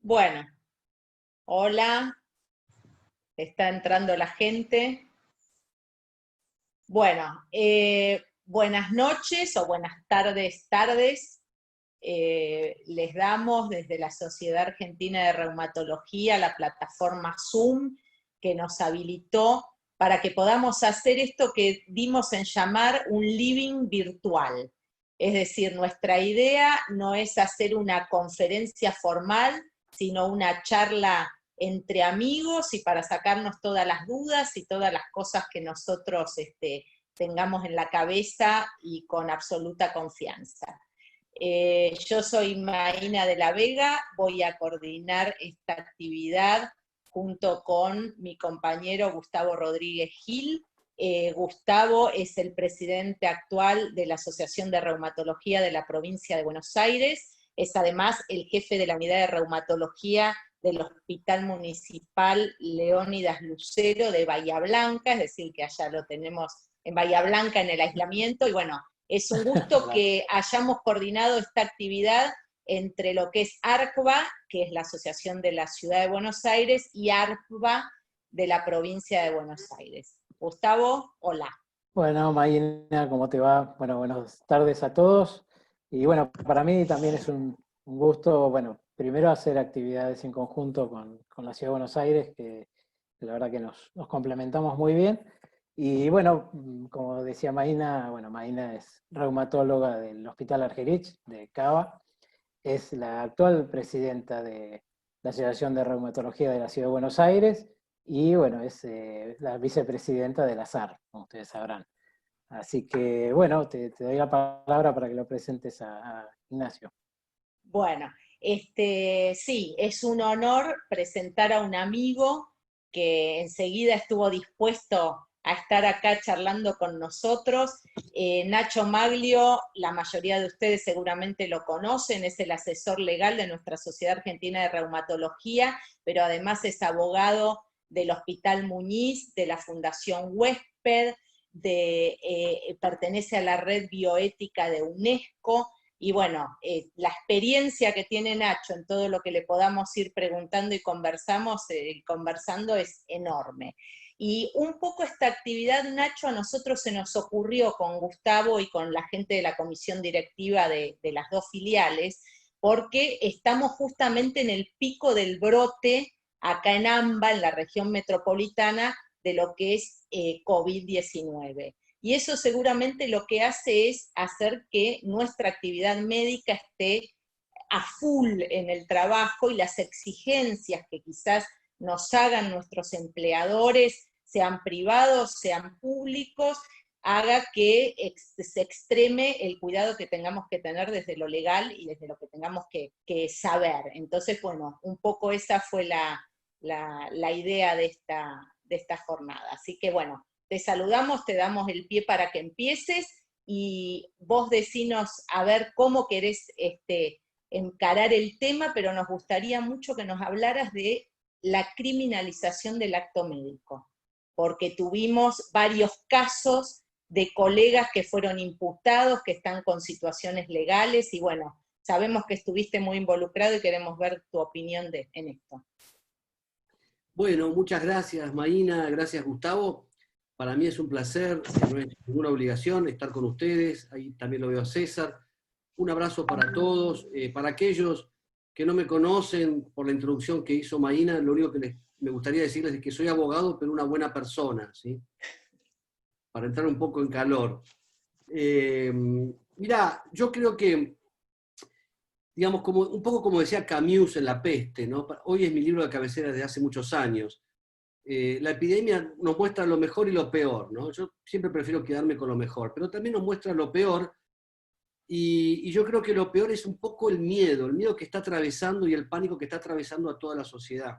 Bueno, hola, está entrando la gente. Bueno, buenas noches o buenas tardes. Les damos desde la Sociedad Argentina de Reumatología la plataforma Zoom que nos habilitó para que podamos hacer esto que dimos en llamar un living virtual. Es decir, nuestra idea no es hacer una conferencia formal, sino una charla entre amigos y para sacarnos todas las dudas y todas las cosas que nosotros tengamos en la cabeza y con absoluta confianza. Yo soy Maína de la Vega, voy a coordinar esta actividad junto con mi compañero Gustavo Rodríguez Gil. Gustavo es el presidente actual de la Asociación de Reumatología de la provincia de Buenos Aires, es además el jefe de la unidad de reumatología del Hospital Municipal Leónidas Lucero de Bahía Blanca, es decir, que allá lo tenemos en Bahía Blanca en el aislamiento, y bueno, es un gusto que hayamos coordinado esta actividad entre lo que es ARCBA, que es la Asociación de la Ciudad de Buenos Aires, y ARPBA de la provincia de Buenos Aires. Gustavo, hola. Bueno, Maína, ¿cómo te va? Bueno, buenas tardes a todos. Y bueno, para mí también es un gusto, bueno, primero hacer actividades en conjunto con la Ciudad de Buenos Aires, que la verdad que nos complementamos muy bien. Y bueno, como decía Maína, bueno, Maína es reumatóloga del Hospital Argerich de Cava, es la actual presidenta de la Asociación de Reumatología de la Ciudad de Buenos Aires y bueno, es la vicepresidenta de la SAR, como ustedes sabrán. Así que bueno, te doy la palabra para que lo presentes a Ignacio. Bueno, sí, es un honor presentar a un amigo que enseguida estuvo dispuesto a estar acá charlando con nosotros. Nacho Maglio, la mayoría de ustedes seguramente lo conocen, es el asesor legal de nuestra Sociedad Argentina de Reumatología, pero además es abogado del Hospital Muñiz, de la Fundación Huésped, pertenece a la red bioética de UNESCO, y bueno, la experiencia que tiene Nacho en todo lo que le podamos ir preguntando y conversando es enorme. Y un poco esta actividad, Nacho, a nosotros se nos ocurrió con Gustavo y con la gente de la comisión directiva de las dos filiales, porque estamos justamente en el pico del brote acá en AMBA, en la región metropolitana, de lo que es COVID-19. Y eso seguramente lo que hace es hacer que nuestra actividad médica esté a full en el trabajo y las exigencias que quizás nos hagan nuestros empleadores, sean privados, sean públicos, haga que se extreme el cuidado que tengamos que tener desde lo legal y desde lo que tengamos que saber. Entonces, bueno, un poco esa fue la idea de esta jornada. Así que, bueno, te saludamos, te damos el pie para que empieces y vos decinos a ver cómo querés encarar el tema, pero nos gustaría mucho que nos hablaras de la criminalización del acto médico, porque tuvimos varios casos de colegas que fueron imputados, que están con situaciones legales, y bueno, sabemos que estuviste muy involucrado y queremos ver tu opinión en esto. Bueno, muchas gracias Maína, gracias Gustavo. Para mí es un placer, no es ninguna obligación estar con ustedes, ahí también lo veo a César. Un abrazo para todos. Para aquellos que no me conocen por la introducción que hizo Maína, lo único que me gustaría decirles es que soy abogado, pero una buena persona, ¿sí? Para entrar un poco en calor. Mirá, yo creo que, digamos, un poco como decía Camus en La Peste, ¿no? Hoy es mi libro de cabecera desde hace muchos años. La epidemia nos muestra lo mejor y lo peor, ¿no? Yo siempre prefiero quedarme con lo mejor, pero también nos muestra lo peor, y yo creo que lo peor es un poco el miedo que está atravesando y el pánico que está atravesando a toda la sociedad.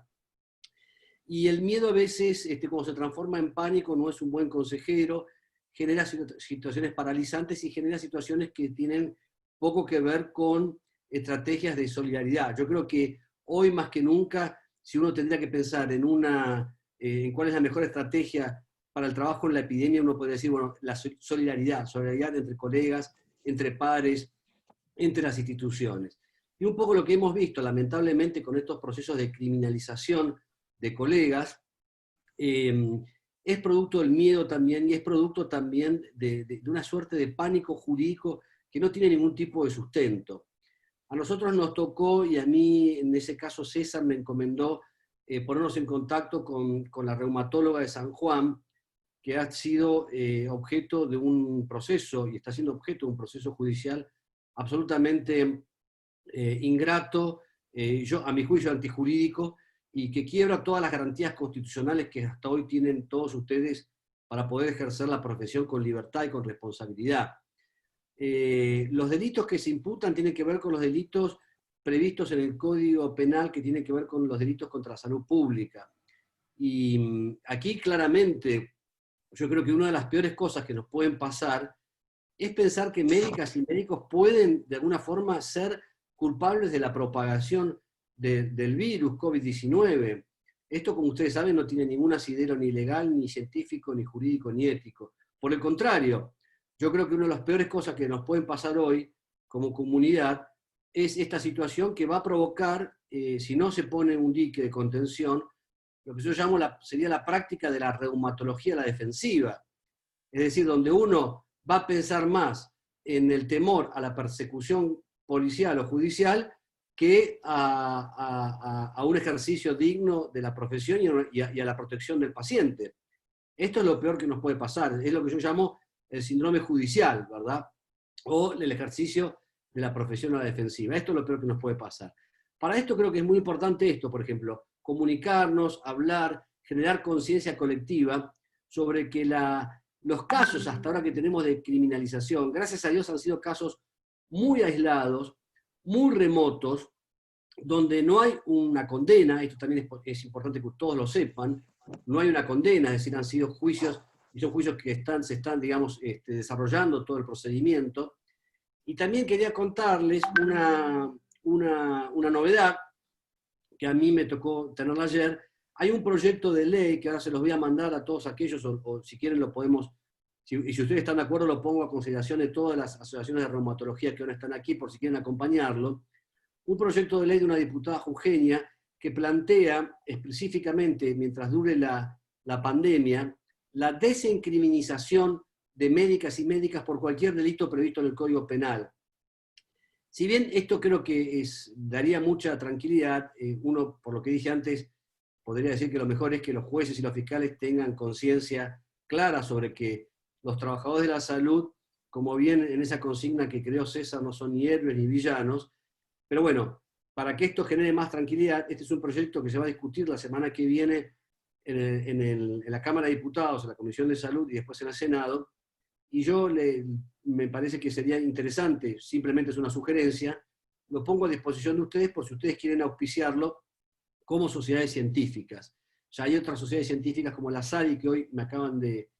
Y el miedo a veces, cuando se transforma en pánico, no es un buen consejero, genera situaciones paralizantes y genera situaciones que tienen poco que ver con estrategias de solidaridad. Yo creo que hoy más que nunca, si uno tendría que pensar en cuál es la mejor estrategia para el trabajo en la epidemia, uno podría decir, bueno, la solidaridad entre colegas, entre pares, entre las instituciones. Y un poco lo que hemos visto, lamentablemente, con estos procesos de criminalización de colegas, es producto del miedo también, y es producto también de una suerte de pánico jurídico que no tiene ningún tipo de sustento. A nosotros nos tocó, y a mí en ese caso César me encomendó ponernos en contacto con la reumatóloga de San Juan, que ha sido objeto de un proceso, y está siendo objeto de un proceso judicial absolutamente ingrato, yo, a mi juicio antijurídico, y que quiebra todas las garantías constitucionales que hasta hoy tienen todos ustedes para poder ejercer la profesión con libertad y con responsabilidad. Los delitos que se imputan tienen que ver con los delitos previstos en el Código Penal, que tienen que ver con los delitos contra la salud pública. Y aquí claramente, yo creo que una de las peores cosas que nos pueden pasar es pensar que médicas y médicos pueden de alguna forma ser culpables de la propagación del virus COVID-19. Esto, como ustedes saben, no tiene ningún asidero ni legal, ni científico, ni jurídico, ni ético. Por el contrario, yo creo que una de las peores cosas que nos pueden pasar hoy como comunidad es esta situación que va a provocar, si no se pone un dique de contención, lo que yo llamo sería la práctica de la reumatología a la defensiva. Es decir, donde uno va a pensar más en el temor a la persecución policial o judicial que a un ejercicio digno de la profesión y a la protección del paciente. Esto es lo peor que nos puede pasar, es lo que yo llamo el síndrome judicial, ¿verdad? O el ejercicio de la profesión a la defensiva. Esto es lo peor que nos puede pasar. Para esto creo que es muy importante esto, por ejemplo, comunicarnos, hablar, generar conciencia colectiva sobre que los casos hasta ahora que tenemos de criminalización, gracias a Dios han sido casos muy aislados, muy remotos, donde no hay una condena. Esto también es importante que todos lo sepan, no hay una condena, es decir, han sido juicios, y son juicios que se están, digamos, desarrollando todo el procedimiento. Y también quería contarles una novedad que a mí me tocó tenerla ayer. Hay un proyecto de ley que ahora se los voy a mandar a todos aquellos, o si quieren lo podemos, y si ustedes están de acuerdo, lo pongo a consideración de todas las asociaciones de reumatología que ahora están aquí, por si quieren acompañarlo. Un proyecto de ley de una diputada jujeña que plantea específicamente, mientras dure la pandemia, la desencriminalización de médicas y médicas por cualquier delito previsto en el Código Penal. Si bien esto creo que daría mucha tranquilidad, uno, por lo que dije antes, podría decir que lo mejor es que los jueces y los fiscales tengan conciencia clara sobre que los trabajadores de la salud, como bien en esa consigna que creó César, no son ni héroes ni villanos. Pero bueno, para que esto genere más tranquilidad, este es un proyecto que se va a discutir la semana que viene en la Cámara de Diputados, en la Comisión de Salud y después en el Senado. Y me parece que sería interesante, simplemente es una sugerencia, lo pongo a disposición de ustedes por si ustedes quieren auspiciarlo como sociedades científicas. Ya hay otras sociedades científicas como la SADI, que hoy me acaban de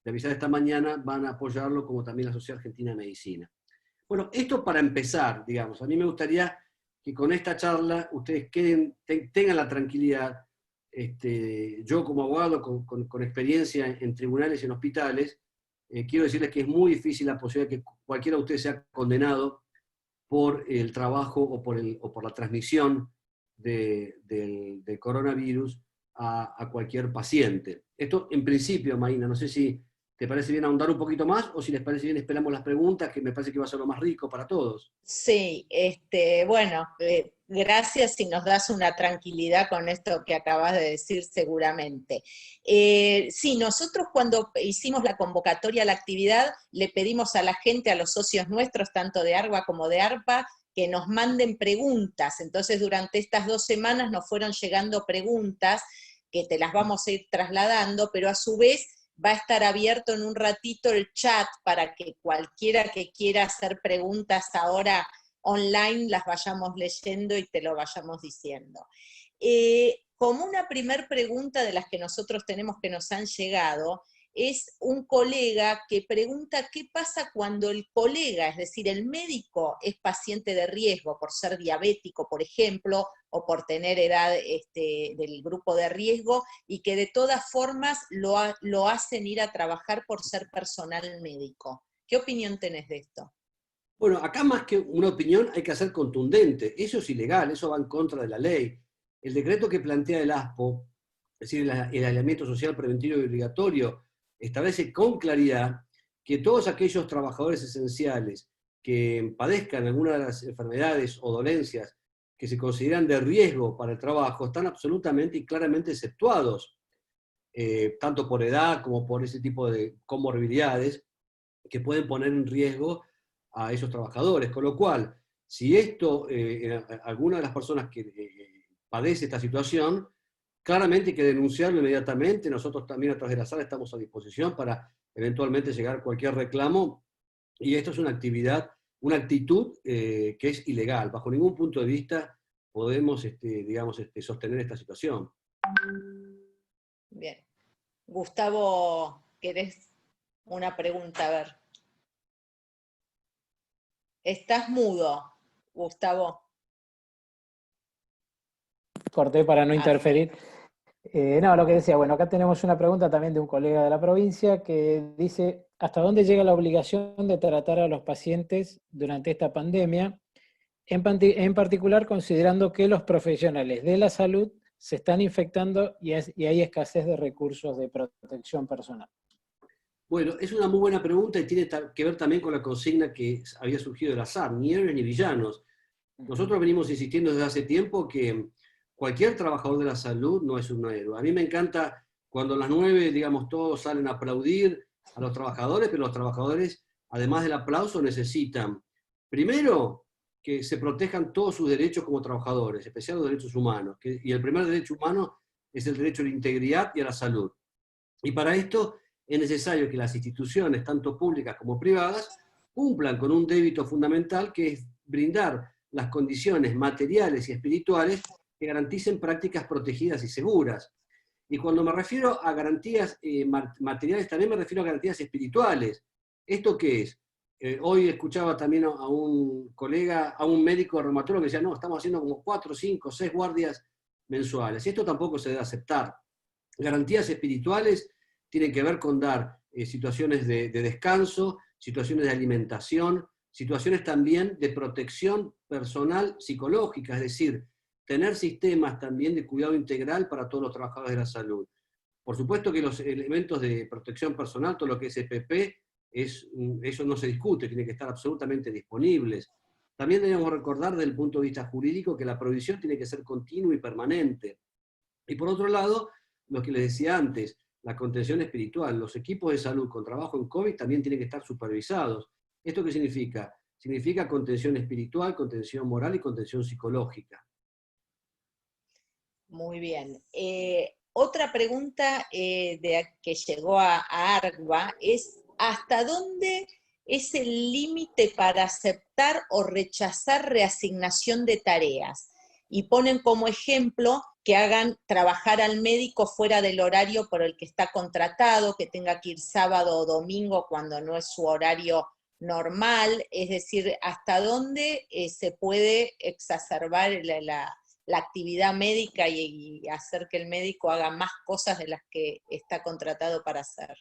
avisar esta mañana, van a apoyarlo, como también la Sociedad Argentina de Medicina. Bueno, esto para empezar, digamos, a mí me gustaría que con esta charla ustedes tengan la tranquilidad, yo como abogado con experiencia en tribunales y en hospitales, quiero decirles que es muy difícil la posibilidad de que cualquiera de ustedes sea condenado por el trabajo o por la transmisión del coronavirus a cualquier paciente. Esto en principio, Maína, no sé si te parece bien ahondar un poquito más o si les parece bien esperamos las preguntas, que me parece que va a ser lo más rico para todos. Sí, bueno, gracias y nos das una tranquilidad con esto que acabas de decir seguramente. Sí, nosotros cuando hicimos la convocatoria a la actividad, le pedimos a la gente, a los socios nuestros, tanto de ARBA como de ARPA, que nos manden preguntas. Entonces, durante estas 2 semanas nos fueron llegando preguntas que te las vamos a ir trasladando, pero a su vez va a estar abierto en un ratito el chat para que cualquiera que quiera hacer preguntas ahora online las vayamos leyendo y te lo vayamos diciendo. Como una primer pregunta de las que nosotros tenemos que nos han llegado, es un colega que pregunta qué pasa cuando el colega, es decir, el médico, es paciente de riesgo por ser diabético, por ejemplo, o por tener edad del grupo de riesgo, y que de todas formas lo hacen ir a trabajar por ser personal médico. ¿Qué opinión tenés de esto? Bueno, acá más que una opinión hay que hacer contundente. Eso es ilegal, eso va en contra de la ley. El decreto que plantea el ASPO, es decir, el aislamiento social preventivo y obligatorio, establece con claridad que todos aquellos trabajadores esenciales que padezcan alguna de las enfermedades o dolencias que se consideran de riesgo para el trabajo están absolutamente y claramente exceptuados, tanto por edad como por ese tipo de comorbilidades que pueden poner en riesgo a esos trabajadores. Con lo cual, si esto, alguna de las personas que padece esta situación, claramente hay que denunciarlo inmediatamente. Nosotros también a través de la sala estamos a disposición para eventualmente llegar a cualquier reclamo. Y esto es una actividad, una actitud que es ilegal. Bajo ningún punto de vista podemos, digamos, sostener esta situación. Bien. Gustavo, ¿querés una pregunta? A ver. Estás mudo, Gustavo. Corté para no interferir. No, lo que decía, bueno, acá tenemos una pregunta también de un colega de la provincia que dice, ¿hasta dónde llega la obligación de tratar a los pacientes durante esta pandemia? En particular, considerando que los profesionales de la salud se están infectando y hay escasez de recursos de protección personal. Bueno, es una muy buena pregunta y tiene que ver también con la consigna que había surgido del azar, ni héroes ni villanos. Nosotros venimos insistiendo desde hace tiempo que cualquier trabajador de la salud no es un héroe. A mí me encanta cuando a las 9, digamos, todos salen a aplaudir a los trabajadores, pero los trabajadores, además del aplauso, necesitan, primero, que se protejan todos sus derechos como trabajadores, especialmente los derechos humanos. Y el primer derecho humano es el derecho a la integridad y a la salud. Y para esto es necesario que las instituciones, tanto públicas como privadas, cumplan con un débito fundamental que es brindar las condiciones materiales y espirituales que garanticen prácticas protegidas y seguras. Y cuando me refiero a garantías materiales, también me refiero a garantías espirituales. ¿Esto qué es? Hoy escuchaba también a un colega, a un médico reumatólogo que decía, no, estamos haciendo como 4, 5, 6 guardias mensuales. Y esto tampoco se debe aceptar. Garantías espirituales tienen que ver con dar situaciones de descanso, situaciones de alimentación, situaciones también de protección personal psicológica, es decir, tener sistemas también de cuidado integral para todos los trabajadores de la salud. Por supuesto que los elementos de protección personal, todo lo que es EPP, eso no se discute, tiene que estar absolutamente disponibles. También debemos recordar desde el punto de vista jurídico que la provisión tiene que ser continua y permanente. Y por otro lado, lo que les decía antes, la contención espiritual. Los equipos de salud con trabajo en COVID también tienen que estar supervisados. ¿Esto qué significa? Significa contención espiritual, contención moral y contención psicológica. Muy bien. Otra pregunta que llegó a ARGBA es, ¿hasta dónde es el límite para aceptar o rechazar reasignación de tareas? Y ponen como ejemplo que hagan trabajar al médico fuera del horario por el que está contratado, que tenga que ir sábado o domingo cuando no es su horario normal, es decir, ¿hasta dónde se puede exacerbar la actividad médica y hacer que el médico haga más cosas de las que está contratado para hacer?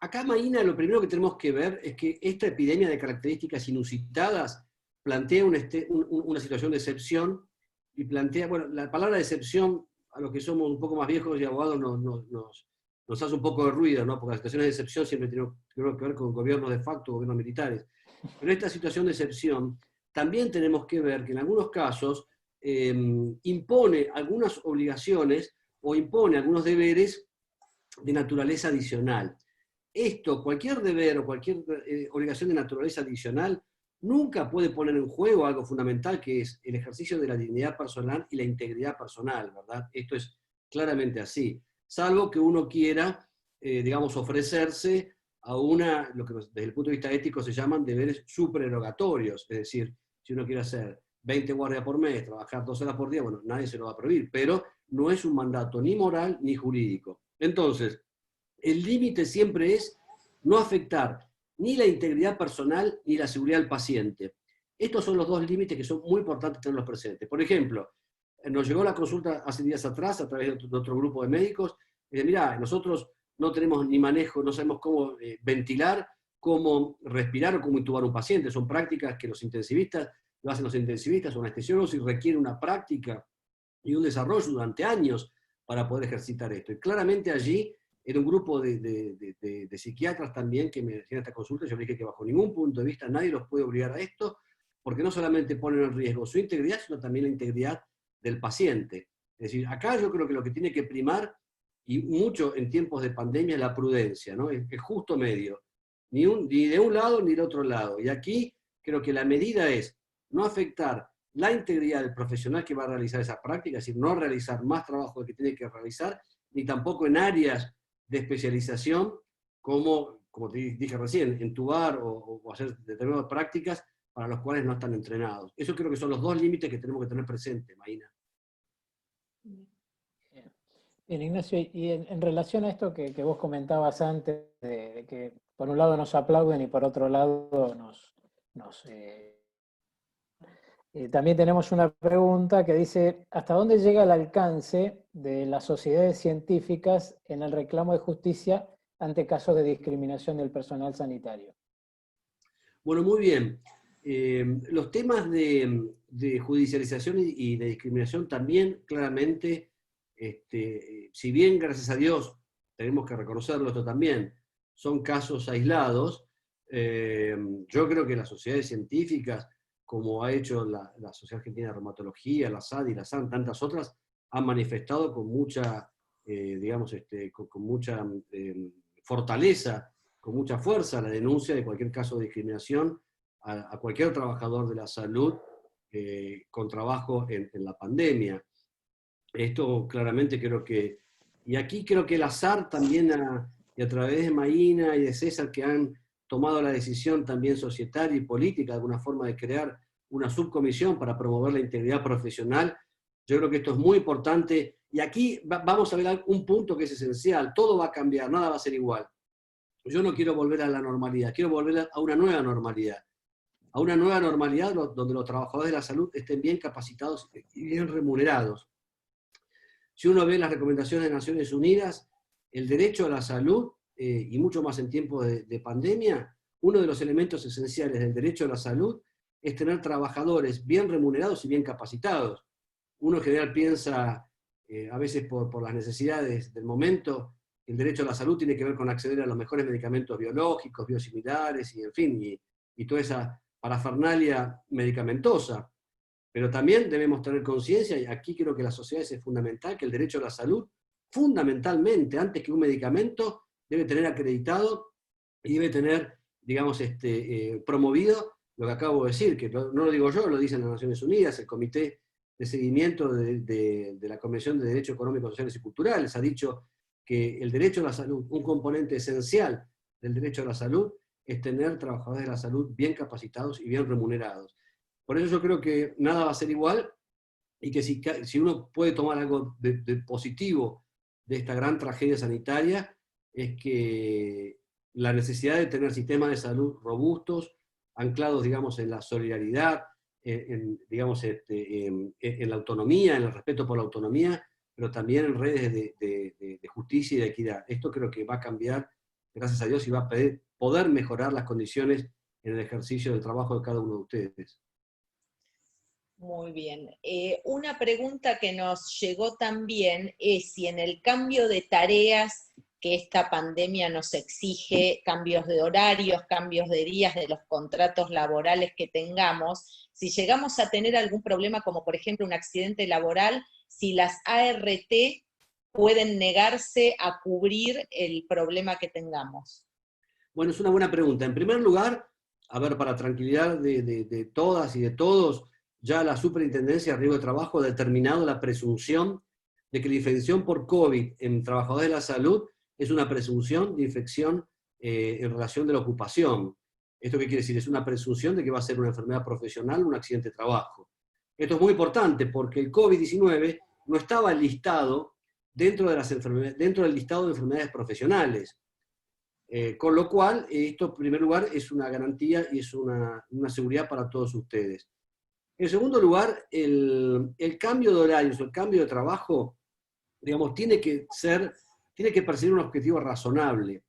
Acá, Maína, lo primero que tenemos que ver es que esta epidemia de características inusitadas plantea una situación de excepción y plantea, bueno, la palabra de excepción, a los que somos un poco más viejos y abogados nos hace un poco de ruido, ¿no? Porque las situaciones de excepción siempre tienen que ver con gobiernos de facto, gobiernos militares. Pero esta situación de excepción también tenemos que ver que en algunos casos impone algunas obligaciones o impone algunos deberes de naturaleza adicional. Cualquier deber o cualquier obligación de naturaleza adicional nunca puede poner en juego algo fundamental que es el ejercicio de la dignidad personal y la integridad personal, ¿verdad? Esto es claramente así, salvo que uno quiera, digamos, ofrecerse a lo que desde el punto de vista ético se llaman deberes supererogatorios, es decir, si uno quiere hacer 20 guardias por mes, trabajar 2 horas por día, bueno, nadie se lo va a prohibir, pero no es un mandato ni moral ni jurídico. Entonces, el límite siempre es no afectar ni la integridad personal ni la seguridad del paciente. Estos son los dos límites que son muy importantes tenerlos presentes. Por ejemplo, nos llegó la consulta hace días atrás a través de otro grupo de médicos, mirá, nosotros no tenemos ni manejo, no sabemos cómo ventilar cómo respirar o cómo intubar un paciente. Son prácticas que los intensivistas, lo hacen los intensivistas o anestesiólogos y requiere una práctica y un desarrollo durante años para poder ejercitar esto. Y claramente allí era un grupo de psiquiatras también que me decían esta consulta. Yo le dije que bajo ningún punto de vista nadie los puede obligar a esto, porque no solamente ponen en riesgo su integridad, sino también la integridad del paciente. Es decir, acá yo creo que lo que tiene que primar, y mucho en tiempos de pandemia, es la prudencia, ¿no? Es justo medio. Ni de un lado ni del otro lado. Y aquí creo que la medida es no afectar la integridad del profesional que va a realizar esa práctica, es decir, no realizar más trabajo del que tiene que realizar, ni tampoco en áreas de especialización, como te dije recién, entubar o hacer determinadas prácticas para los cuales no están entrenados. Eso creo que son los dos límites que tenemos que tener presentes, Maína. Bien, Ignacio, y en relación a esto que vos comentabas antes, de que por un lado nos aplauden y por otro lado también tenemos una pregunta que dice, ¿hasta dónde llega el alcance de las sociedades científicas en el reclamo de justicia ante casos de discriminación del personal sanitario? Bueno, muy bien. Los temas de judicialización y de discriminación también claramente, si bien, gracias a Dios, tenemos que reconocerlo esto también, son casos aislados, yo creo que las sociedades científicas, como ha hecho la Sociedad Argentina de Reumatología, la SAD y la SAN, tantas otras, han manifestado con mucha, con mucha fortaleza, con mucha fuerza la denuncia de cualquier caso de discriminación a cualquier trabajador de la salud con trabajo en la pandemia. Esto claramente creo que, y aquí creo que el azar también, y a través de Maína y de César, que han tomado la decisión también societaria y política de alguna forma de crear una subcomisión para promover la integridad profesional, yo creo que esto es muy importante, y aquí vamos a ver un punto que es esencial: todo va a cambiar, nada va a ser igual. Yo no quiero volver a la normalidad, quiero volver a una nueva normalidad. A una nueva normalidad donde los trabajadores de la salud estén bien capacitados y bien remunerados. Si uno ve las recomendaciones de Naciones Unidas, el derecho a la salud, y mucho más en tiempos de pandemia, uno de los elementos esenciales del derecho a la salud es tener trabajadores bien remunerados y bien capacitados. Uno en general piensa, a veces por las necesidades del momento, el derecho a la salud tiene que ver con acceder a los mejores medicamentos biológicos, biosimilares, y en fin, y toda esa parafernalia medicamentosa. Pero también debemos tener conciencia, y aquí creo que la sociedad es fundamental, que el derecho a la salud, fundamentalmente, antes que un medicamento, debe tener acreditado y debe tener, digamos, promovido lo que acabo de decir, que no lo digo yo, lo dicen las Naciones Unidas, el Comité de Seguimiento de la Convención de Derechos Económicos, Sociales y Culturales ha dicho que el derecho a la salud, un componente esencial del derecho a la salud, es tener trabajadores de la salud bien capacitados y bien remunerados. Por eso yo creo que nada va a ser igual, y que si uno puede tomar algo de positivo de esta gran tragedia sanitaria, es que la necesidad de tener sistemas de salud robustos, anclados, digamos, en la solidaridad, digamos, en la autonomía, en el respeto por la autonomía, pero también en redes de justicia y de equidad. Esto creo que va a cambiar, gracias a Dios, y va a poder mejorar las condiciones en el ejercicio del trabajo de cada uno de ustedes. Muy bien. Una pregunta que nos llegó también es si en el cambio de tareas que esta pandemia nos exige, cambios de horarios, cambios de días de los contratos laborales que tengamos, si llegamos a tener algún problema, como por ejemplo un accidente laboral, si las ART pueden negarse a cubrir el problema que tengamos. Bueno, es una buena pregunta. En primer lugar, a ver, para tranquilidad de todas y de todos, ya la Superintendencia de Riesgo de Trabajo ha determinado la presunción de que la infección por COVID en trabajadores de la salud es una presunción de infección en relación de la ocupación. ¿Esto qué quiere decir? Es una presunción de que va a ser una enfermedad profesional, un accidente de trabajo. Esto es muy importante porque el COVID-19 no estaba listado dentro del listado de enfermedades profesionales. Con lo cual, esto en primer lugar es una garantía y es una seguridad para todos ustedes. En segundo lugar, el cambio de horarios, el cambio de trabajo, digamos, tiene que perseguir un objetivo razonable.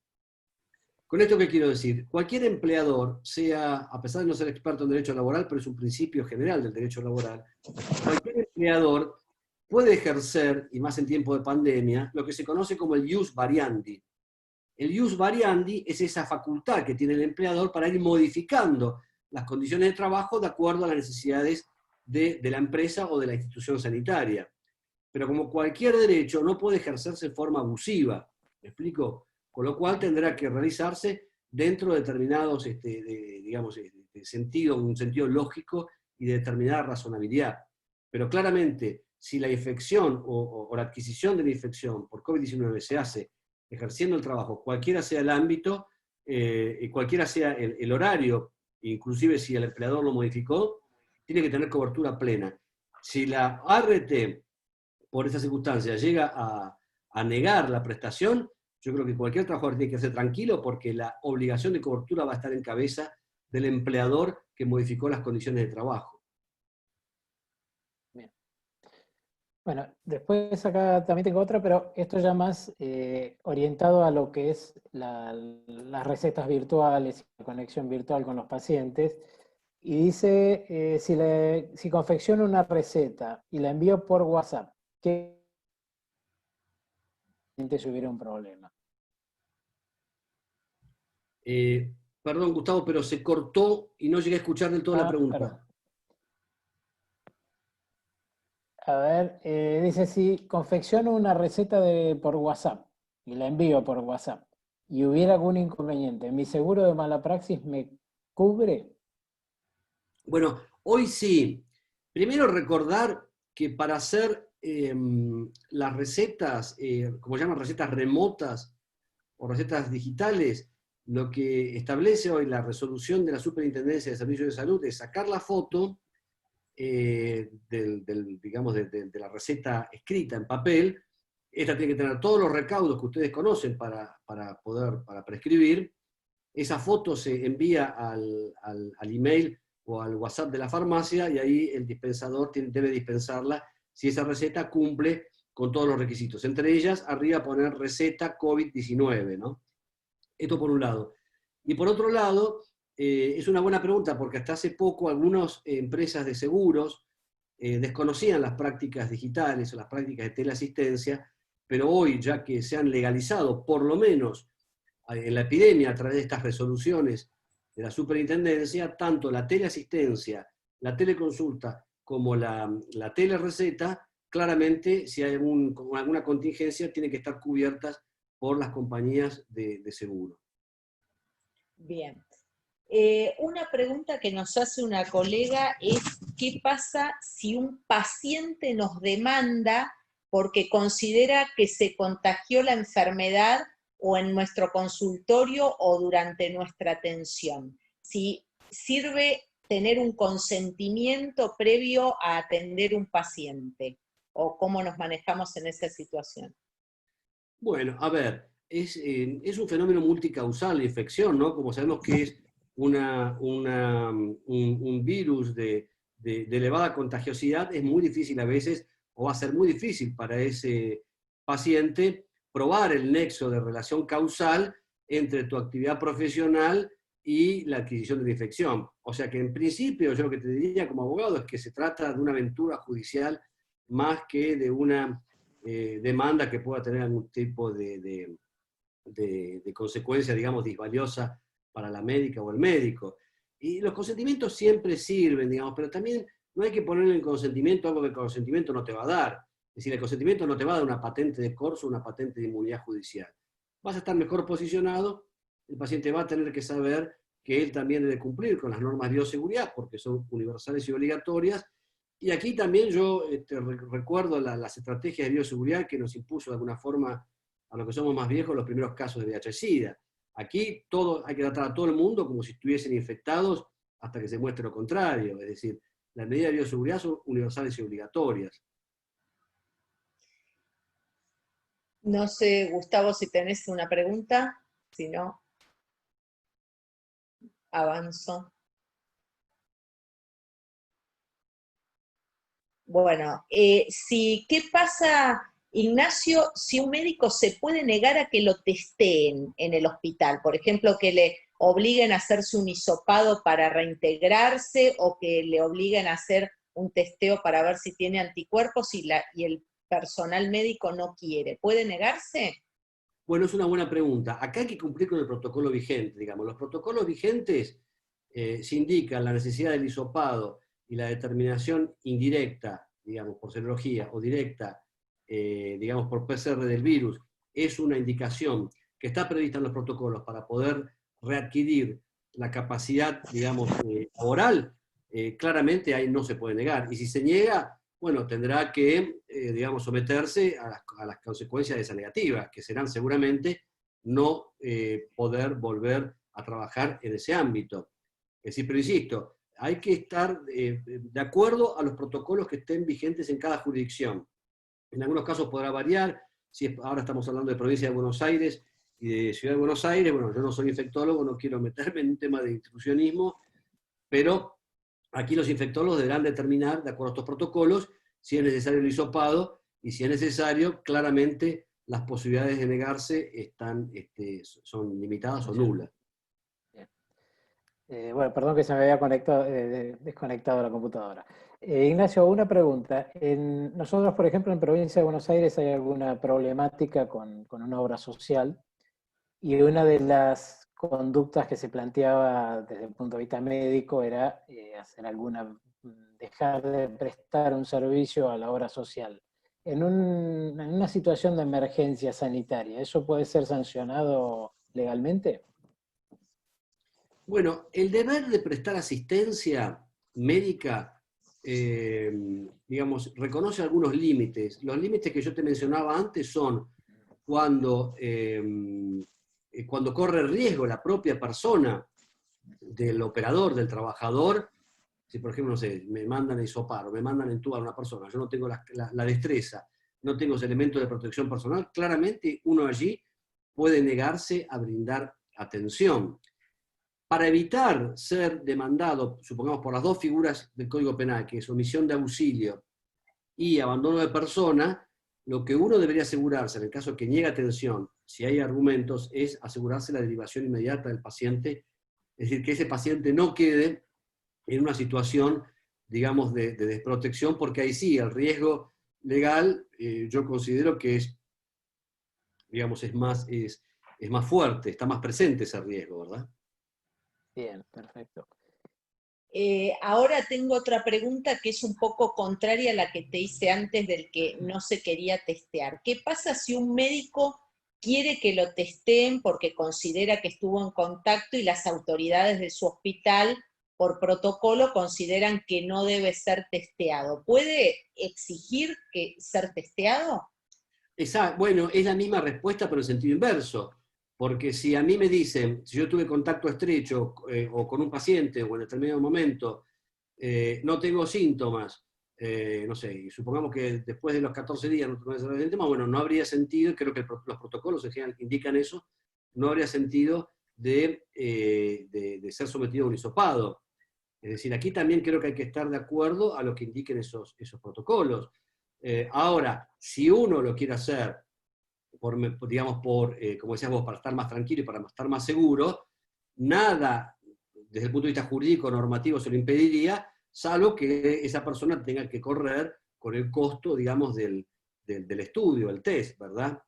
¿Con esto qué quiero decir? Cualquier empleador, sea, a pesar de no ser experto en derecho laboral, pero es un principio general del derecho laboral, cualquier empleador puede ejercer, y más en tiempo de pandemia, lo que se conoce como el ius variandi. El ius variandi es esa facultad que tiene el empleador para ir modificando las condiciones de trabajo de acuerdo a las necesidades de la empresa o de la institución sanitaria. Pero como cualquier derecho, no puede ejercerse de forma abusiva. ¿Me explico? Con lo cual tendrá que realizarse dentro de determinados, digamos, un sentido lógico y de determinada razonabilidad. Pero claramente, si la infección o la adquisición de la infección por COVID-19 se hace ejerciendo el trabajo, cualquiera sea el ámbito, y cualquiera sea el horario, inclusive si el empleador lo modificó, tiene que tener cobertura plena. Si la ART, por esa circunstancia, llega a negar la prestación, yo creo que cualquier trabajador tiene que ser tranquilo porque la obligación de cobertura va a estar en cabeza del empleador que modificó las condiciones de trabajo. Bien. Bueno, después acá también tengo otra, pero esto ya más orientado a lo que es las recetas virtuales, la conexión virtual con los pacientes. Y dice, si confecciono una receta y la envío por WhatsApp, ¿qué si hubiera un problema? Perdón, Gustavo, pero se cortó y no llegué a escuchar del todo la pregunta. Perdón. A ver, dice, si confecciono una receta por WhatsApp y la envío por WhatsApp y hubiera algún inconveniente, ¿mi seguro de mala praxis me cubre? Bueno, hoy sí. Primero recordar que para hacer las recetas, como llaman recetas remotas o recetas digitales, lo que establece hoy la resolución de la Superintendencia de Servicios de Salud es sacar la foto digamos, de la receta escrita en papel. Esta tiene que tener todos los recaudos que ustedes conocen para prescribir. Esa foto se envía al email o al WhatsApp de la farmacia y ahí el dispensador debe dispensarla si esa receta cumple con todos los requisitos. Entre ellas, arriba poner receta COVID-19, ¿no? Esto por un lado. Y por otro lado, es una buena pregunta porque hasta hace poco algunas empresas de seguros desconocían las prácticas digitales o las prácticas de teleasistencia, pero hoy, ya que se han legalizado, por lo menos en la epidemia, a través de estas resoluciones de la superintendencia, tanto la teleasistencia, la teleconsulta, como la telereceta, claramente, si hay alguna contingencia, tienen que estar cubiertas por las compañías de seguro. Bien. Una pregunta que nos hace una colega es, ¿qué pasa si un paciente nos demanda porque considera que se contagió la enfermedad o en nuestro consultorio o durante nuestra atención? Si sirve tener un consentimiento previo a atender un paciente, o cómo nos manejamos en esa situación. Bueno, a ver, es un fenómeno multicausal la infección, ¿no? Como sabemos que es un virus de elevada contagiosidad, es muy difícil a veces, o va a ser muy difícil para ese paciente probar el nexo de relación causal entre tu actividad profesional y la adquisición de la infección. O sea que en principio yo lo que te diría como abogado es que se trata de una aventura judicial más que de una demanda que pueda tener algún tipo de consecuencia, digamos, disvaliosa para la médica o el médico. Y los consentimientos siempre sirven, digamos, pero también no hay que ponerle en consentimiento algo que el consentimiento no te va a dar. Es decir, el consentimiento no te va a dar una patente de corso, una patente de inmunidad judicial. Vas a estar mejor posicionado, el paciente va a tener que saber que él también debe cumplir con las normas de bioseguridad, porque son universales y obligatorias. Y aquí también yo recuerdo las estrategias de bioseguridad que nos impuso de alguna forma a los que somos más viejos los primeros casos de VIH-Sida. Aquí hay que tratar a todo el mundo como si estuviesen infectados hasta que se muestre lo contrario. Es decir, las medidas de bioseguridad son universales y obligatorias. No sé, Gustavo, si tenés una pregunta, si no, avanzo. Bueno, ¿qué pasa Ignacio, si un médico se puede negar a que lo testeen en el hospital, por ejemplo, que le obliguen a hacerse un hisopado para reintegrarse o que le obliguen a hacer un testeo para ver si tiene anticuerpos y el personal médico no quiere, ¿puede negarse? Bueno, es una buena pregunta. Acá hay que cumplir con el protocolo vigente, digamos. Los protocolos vigentes se indican la necesidad del hisopado y la determinación indirecta, digamos, por serología, o directa, digamos, por PCR del virus, es una indicación que está prevista en los protocolos para poder readquirir la capacidad, digamos, oral, claramente ahí no se puede negar. Y si se niega, bueno, tendrá que, digamos, someterse a las consecuencias de esa negativa, que serán seguramente no poder volver a trabajar en ese ámbito. Es decir, pero insisto, hay que estar de acuerdo a los protocolos que estén vigentes en cada jurisdicción. En algunos casos podrá variar, si ahora estamos hablando de provincia de Buenos Aires y de Ciudad de Buenos Aires, bueno, yo no soy infectólogo, no quiero meterme en un tema de institucionismo, pero aquí los infectólogos deberán determinar, de acuerdo a estos protocolos, si es necesario el hisopado, y si es necesario, claramente las posibilidades de negarse son limitadas o nulas. Bueno, perdón que se me había desconectado la computadora. Ignacio, una pregunta. Nosotros, por ejemplo, en Provincia de Buenos Aires hay alguna problemática con una obra social, y una de las conductas que se planteaba desde el punto de vista médico era dejar de prestar un servicio a la obra social. En una situación de emergencia sanitaria, ¿eso puede ser sancionado legalmente? Bueno, el deber de prestar asistencia médica, digamos, reconoce algunos límites. Los límites que yo te mencionaba antes son cuando corre riesgo la propia persona del operador, del trabajador. Si, por ejemplo, no sé, me mandan a hisopar o me mandan a entubar a una persona, yo no tengo la destreza, no tengo los elementos de protección personal, claramente uno allí puede negarse a brindar atención. Para evitar ser demandado, supongamos, por las dos figuras del Código Penal, que es omisión de auxilio y abandono de persona, lo que uno debería asegurarse, en el caso que niegue atención, si hay argumentos, es asegurarse la derivación inmediata del paciente, es decir, que ese paciente no quede en una situación, digamos, de desprotección, porque ahí sí, el riesgo legal, yo considero que es, digamos, es más fuerte, está más presente ese riesgo, ¿verdad? Bien, perfecto. Ahora tengo otra pregunta que es un poco contraria a la que te hice antes del que no se quería testear. ¿Qué pasa si un médico quiere que lo testeen porque considera que estuvo en contacto y las autoridades de su hospital, por protocolo, consideran que no debe ser testeado? ¿Puede exigir que ser testeado? Exacto. Bueno, es la misma respuesta, pero en sentido inverso. Porque si a mí me dicen, si yo tuve contacto estrecho o con un paciente o en determinado momento, no tengo síntomas, no sé, y supongamos que después de los 14 días no tengo síntomas, bueno, no habría sentido, creo que los protocolos en general indican eso, no habría sentido de ser sometido a un hisopado. Es decir, aquí también creo que hay que estar de acuerdo a lo que indiquen esos protocolos. Ahora, si uno lo quiere hacer, digamos, como decías vos, para estar más tranquilo y para estar más seguro, nada, desde el punto de vista jurídico, normativo, se lo impediría, salvo que esa persona tenga que correr con el costo, digamos, del estudio, el test, ¿verdad?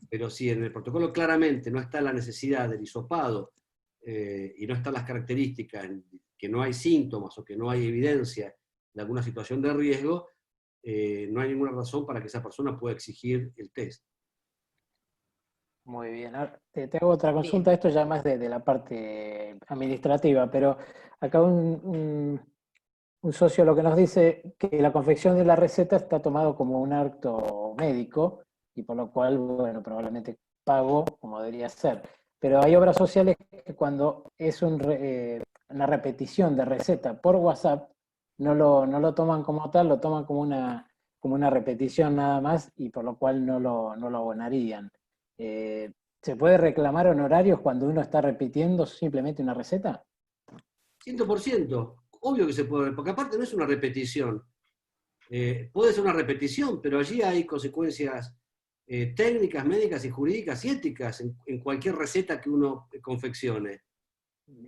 Pero si en el protocolo claramente no está la necesidad del hisopado y no están las características, que no hay síntomas o que no hay evidencia de alguna situación de riesgo, no hay ninguna razón para que esa persona pueda exigir el test. Muy bien. Ahora, te hago otra consulta, Bien. esto ya más de la parte administrativa, pero acá un socio lo que nos dice que la confección de la receta está tomado como un acto médico y por lo cual, bueno, probablemente pago como debería ser. Pero hay obras sociales que cuando es una repetición de receta por WhatsApp, no lo toman como tal, lo toman como una repetición nada más y por lo cual no lo abonarían. ¿Se puede reclamar honorarios cuando uno está repitiendo simplemente una receta? 100%, obvio que se puede, porque aparte no es una repetición. Puede ser una repetición, pero allí hay consecuencias técnicas, médicas y jurídicas y éticas en cualquier receta que uno confeccione.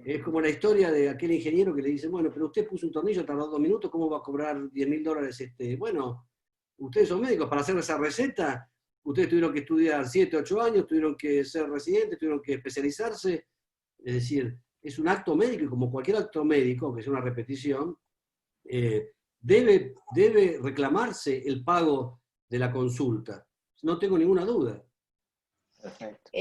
Es como la historia de aquel ingeniero que le dice, bueno, pero usted puso un tornillo, tardó 2 minutos, ¿cómo va a cobrar $10.000? Bueno, ustedes son médicos, para hacer esa receta, ustedes tuvieron que estudiar 7, 8 años, tuvieron que ser residentes, tuvieron que especializarse. Es decir, es un acto médico y como cualquier acto médico, que es una repetición, debe reclamarse el pago de la consulta. No tengo ninguna duda. Perfecto.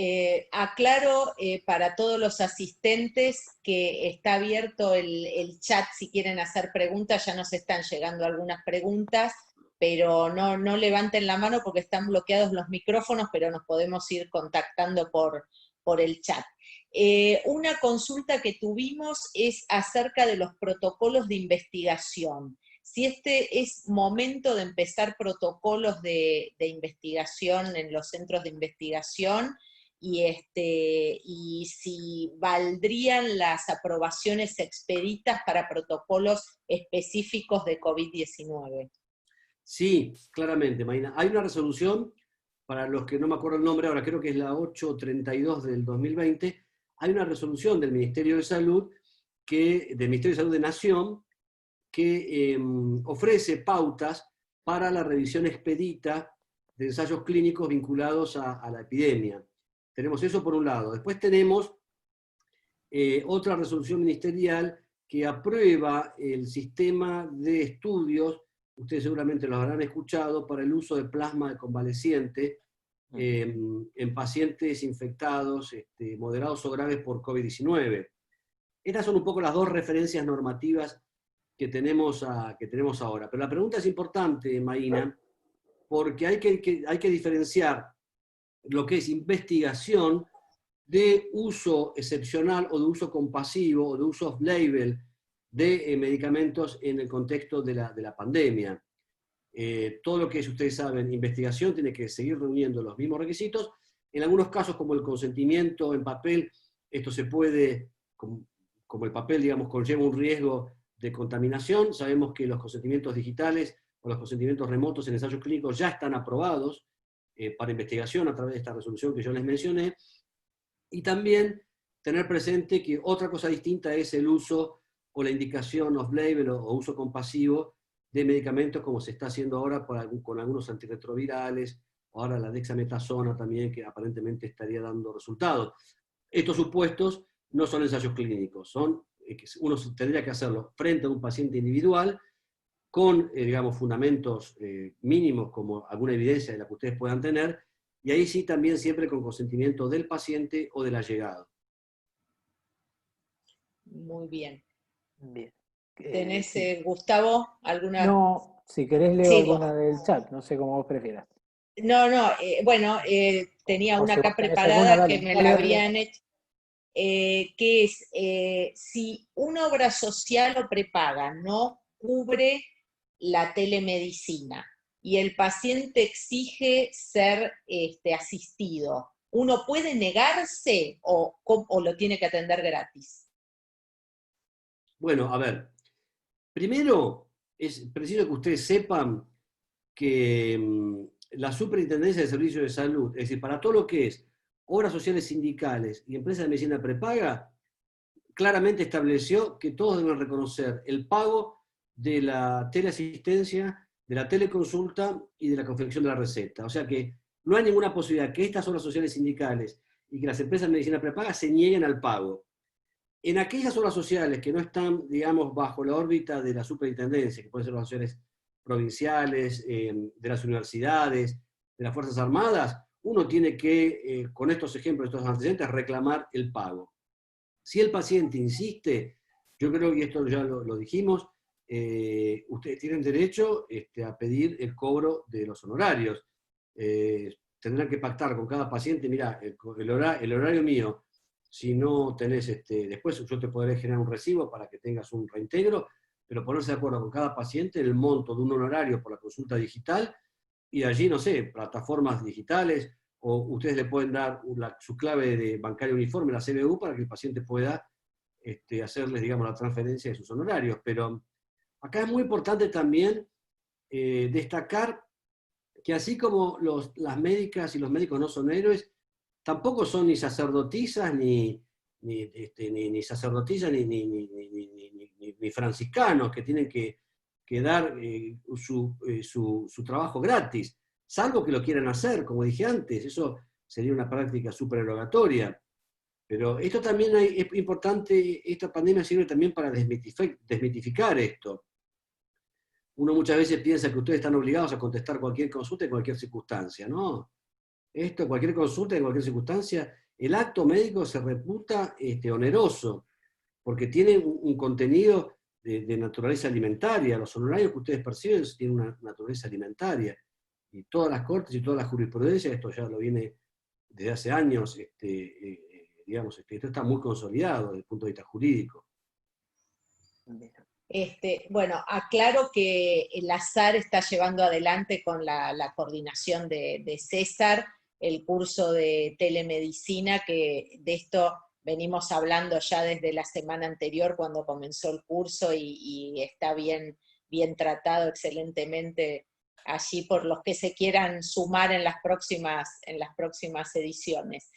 Aclaro para todos los asistentes que está abierto el chat si quieren hacer preguntas, ya nos están llegando algunas preguntas, pero no levanten la mano porque están bloqueados los micrófonos, pero nos podemos ir contactando por el chat. Una consulta que tuvimos es acerca de los protocolos de investigación. Si este es momento de empezar protocolos de investigación en los centros de investigación y si valdrían las aprobaciones expeditas para protocolos específicos de COVID-19. Sí, claramente, Marina. Hay una resolución, para los que no me acuerdo el nombre ahora, creo que es la 832 del 2020, hay una resolución del Ministerio de Salud, del Ministerio de Salud de Nación, que ofrece pautas para la revisión expedita de ensayos clínicos vinculados a la epidemia. Tenemos eso por un lado. Después tenemos otra resolución ministerial que aprueba el sistema de estudios, ustedes seguramente los habrán escuchado, para el uso de plasma de convaleciente en pacientes infectados, moderados o graves por COVID-19. Estas son un poco las dos referencias normativas que tenemos ahora. Pero la pregunta es importante, Maína, porque hay que diferenciar lo que es investigación de uso excepcional o de uso compasivo o de uso off-label de medicamentos en el contexto de la pandemia. Todo lo que es, ustedes saben, investigación tiene que seguir reuniendo los mismos requisitos. En algunos casos, como el consentimiento en papel, esto se puede, como el papel, digamos, conlleva un riesgo de contaminación. Sabemos que los consentimientos digitales o los consentimientos remotos en ensayos clínicos ya están aprobados para investigación a través de esta resolución que yo les mencioné. Y también tener presente que otra cosa distinta es el uso o la indicación off-label o uso compasivo de medicamentos como se está haciendo ahora con algunos antirretrovirales, o ahora la dexametasona también, que aparentemente estaría dando resultados. Estos supuestos no son ensayos clínicos, uno tendría que hacerlo frente a un paciente individual con, digamos, fundamentos mínimos como alguna evidencia de la que ustedes puedan tener, y ahí sí también siempre con consentimiento del paciente o del allegado. Muy bien. Bien. ¿Tenés, Sí. Gustavo, alguna? No, si querés leo Sí, alguna del chat, no sé cómo vos prefieras. Bueno, tenía O una si acá vos tenés alguna, preparada dale, que me dale, la dale. habían hecho, que es, si una obra social o prepaga no cubre la telemedicina y el paciente exige ser asistido, ¿uno puede negarse o lo tiene que atender gratis? Bueno, a ver, primero es preciso que ustedes sepan que la Superintendencia de Servicios de Salud, es decir, para todo lo que es obras sociales sindicales y empresas de medicina prepaga, claramente estableció que todos deben reconocer el pago de la teleasistencia, de la teleconsulta y de la confección de la receta. O sea que no hay ninguna posibilidad que estas obras sociales sindicales y que las empresas de medicina prepaga se nieguen al pago. En aquellas obras sociales que no están, digamos, bajo la órbita de la superintendencia, que pueden ser obras sociales provinciales, de las universidades, de las Fuerzas Armadas, uno tiene que, con estos ejemplos, estos antecedentes, reclamar el pago. Si el paciente insiste, yo creo, y esto ya lo dijimos, ustedes tienen derecho a pedir el cobro de los honorarios. Tendrán que pactar con cada paciente, mira, el horario mío, si no tenés, después yo te podré generar un recibo para que tengas un reintegro, pero ponerse de acuerdo con cada paciente el monto de un honorario por la consulta digital, y allí, no sé, plataformas digitales, o ustedes le pueden dar su clave de bancario uniforme, la CBU, para que el paciente pueda hacerles, digamos, la transferencia de sus honorarios. Pero acá es muy importante también destacar que así como las médicas y los médicos no son héroes, tampoco son ni sacerdotisas, ni sacerdotisas, ni franciscanos, que tienen que dar su trabajo gratis, salvo que lo quieran hacer, como dije antes, eso sería una práctica supererogatoria. Pero esto también es importante, esta pandemia sirve también para desmitificar esto. Uno muchas veces piensa que ustedes están obligados a contestar cualquier consulta en cualquier circunstancia, ¿no? Cualquier consulta en cualquier circunstancia, el acto médico se reputa oneroso, porque tiene un contenido de naturaleza alimentaria. Los honorarios que ustedes perciben tienen una naturaleza alimentaria. Y todas las cortes y toda la jurisprudencia, esto ya lo viene desde hace años, digamos, esto está muy consolidado desde el punto de vista jurídico. Bueno, aclaro que el ASAR está llevando adelante con la coordinación de César el curso de telemedicina, que de esto venimos hablando ya desde la semana anterior cuando comenzó el curso y está bien tratado excelentemente allí por los que se quieran sumar en las próximas ediciones.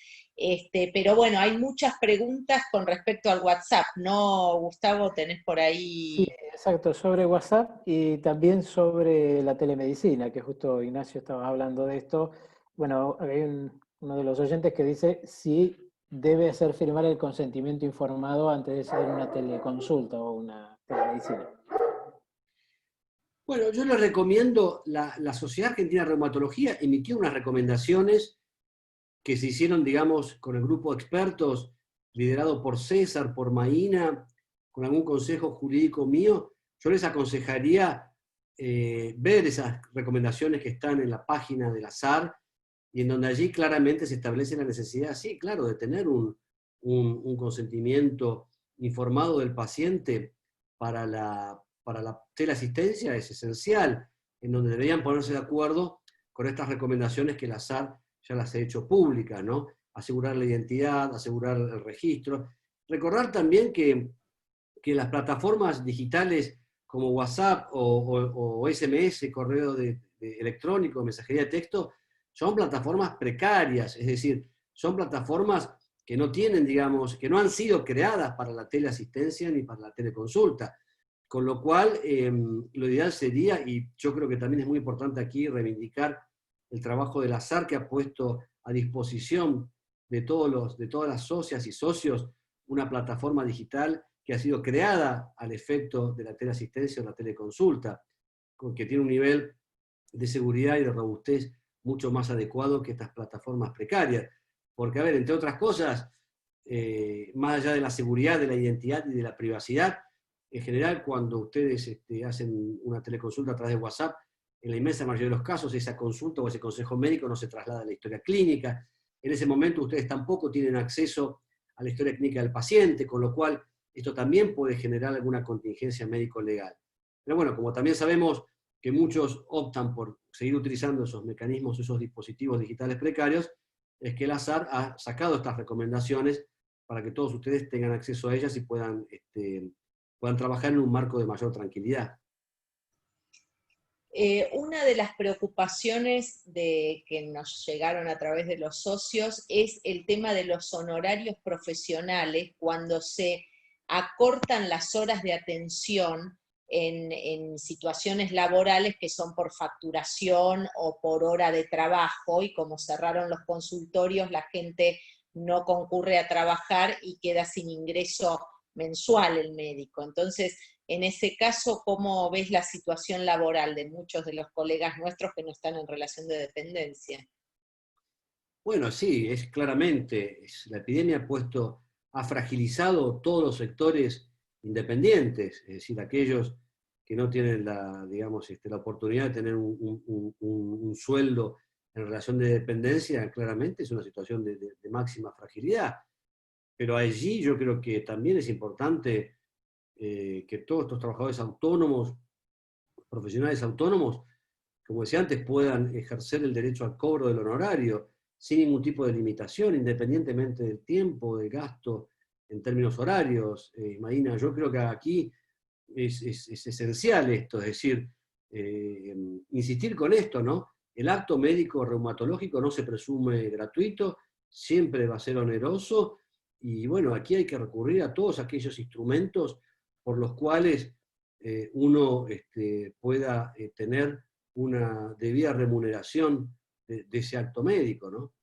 Pero bueno, hay muchas preguntas con respecto al WhatsApp, ¿no, Gustavo? ¿Tenés por ahí? Sí, exacto, sobre WhatsApp y también sobre la telemedicina, que justo Ignacio estaba hablando de esto. Bueno, hay uno de los oyentes que dice si debe hacer firmar el consentimiento informado antes de hacer una teleconsulta o una telemedicina. Bueno, yo les recomiendo, la Sociedad Argentina de Reumatología emitió unas recomendaciones que se hicieron, digamos, con el grupo de expertos liderado por César, por Maína, con algún consejo jurídico mío. Yo les aconsejaría ver esas recomendaciones que están en la página de la SAR y en donde allí claramente se establece la necesidad, sí, claro, de tener un consentimiento informado del paciente para la teleasistencia. Es esencial, en donde deberían ponerse de acuerdo con estas recomendaciones que la SAR ya las he hecho públicas, ¿no? Asegurar la identidad, asegurar el registro. Recordar también que las plataformas digitales como WhatsApp o SMS, correo electrónico, mensajería de texto, son plataformas precarias, es decir, son plataformas que no tienen, digamos, que no han sido creadas para la teleasistencia ni para la teleconsulta. Con lo cual, lo ideal sería, y yo creo que también es muy importante aquí reivindicar el trabajo de la SAR, que ha puesto a disposición de todas las socias y socios una plataforma digital que ha sido creada al efecto de la teleasistencia o la teleconsulta, que tiene un nivel de seguridad y de robustez mucho más adecuado que estas plataformas precarias. Porque, a ver, entre otras cosas, más allá de la seguridad, de la identidad y de la privacidad, en general, cuando ustedes hacen una teleconsulta a través de WhatsApp, en la inmensa mayoría de los casos, esa consulta o ese consejo médico no se traslada a la historia clínica. En ese momento ustedes tampoco tienen acceso a la historia clínica del paciente, con lo cual esto también puede generar alguna contingencia médico-legal. Pero bueno, como también sabemos que muchos optan por seguir utilizando esos mecanismos, esos dispositivos digitales precarios, es que la SAR ha sacado estas recomendaciones para que todos ustedes tengan acceso a ellas y puedan trabajar en un marco de mayor tranquilidad. Una de las preocupaciones que nos llegaron a través de los socios es el tema de los honorarios profesionales cuando se acortan las horas de atención en situaciones laborales que son por facturación o por hora de trabajo, y como cerraron los consultorios, la gente no concurre a trabajar y queda sin ingreso mensual el médico. Entonces, en ese caso, ¿cómo ves la situación laboral de muchos de los colegas nuestros que no están en relación de dependencia? Bueno, sí, es claramente, la epidemia ha fragilizado todos los sectores independientes, es decir, aquellos que no tienen la oportunidad de tener un sueldo en relación de dependencia, claramente es una situación de máxima fragilidad. Pero allí yo creo que también es importante que todos estos trabajadores autónomos, profesionales autónomos, como decía antes, puedan ejercer el derecho al cobro del honorario sin ningún tipo de limitación, independientemente del tiempo, del gasto en términos horarios. Marina, yo creo que aquí es esencial esto, es decir, insistir con esto, ¿no? el acto médico reumatológico no se presume gratuito, siempre va a ser oneroso, y bueno, aquí hay que recurrir a todos aquellos instrumentos por los cuales uno pueda tener una debida remuneración de ese acto médico, ¿no?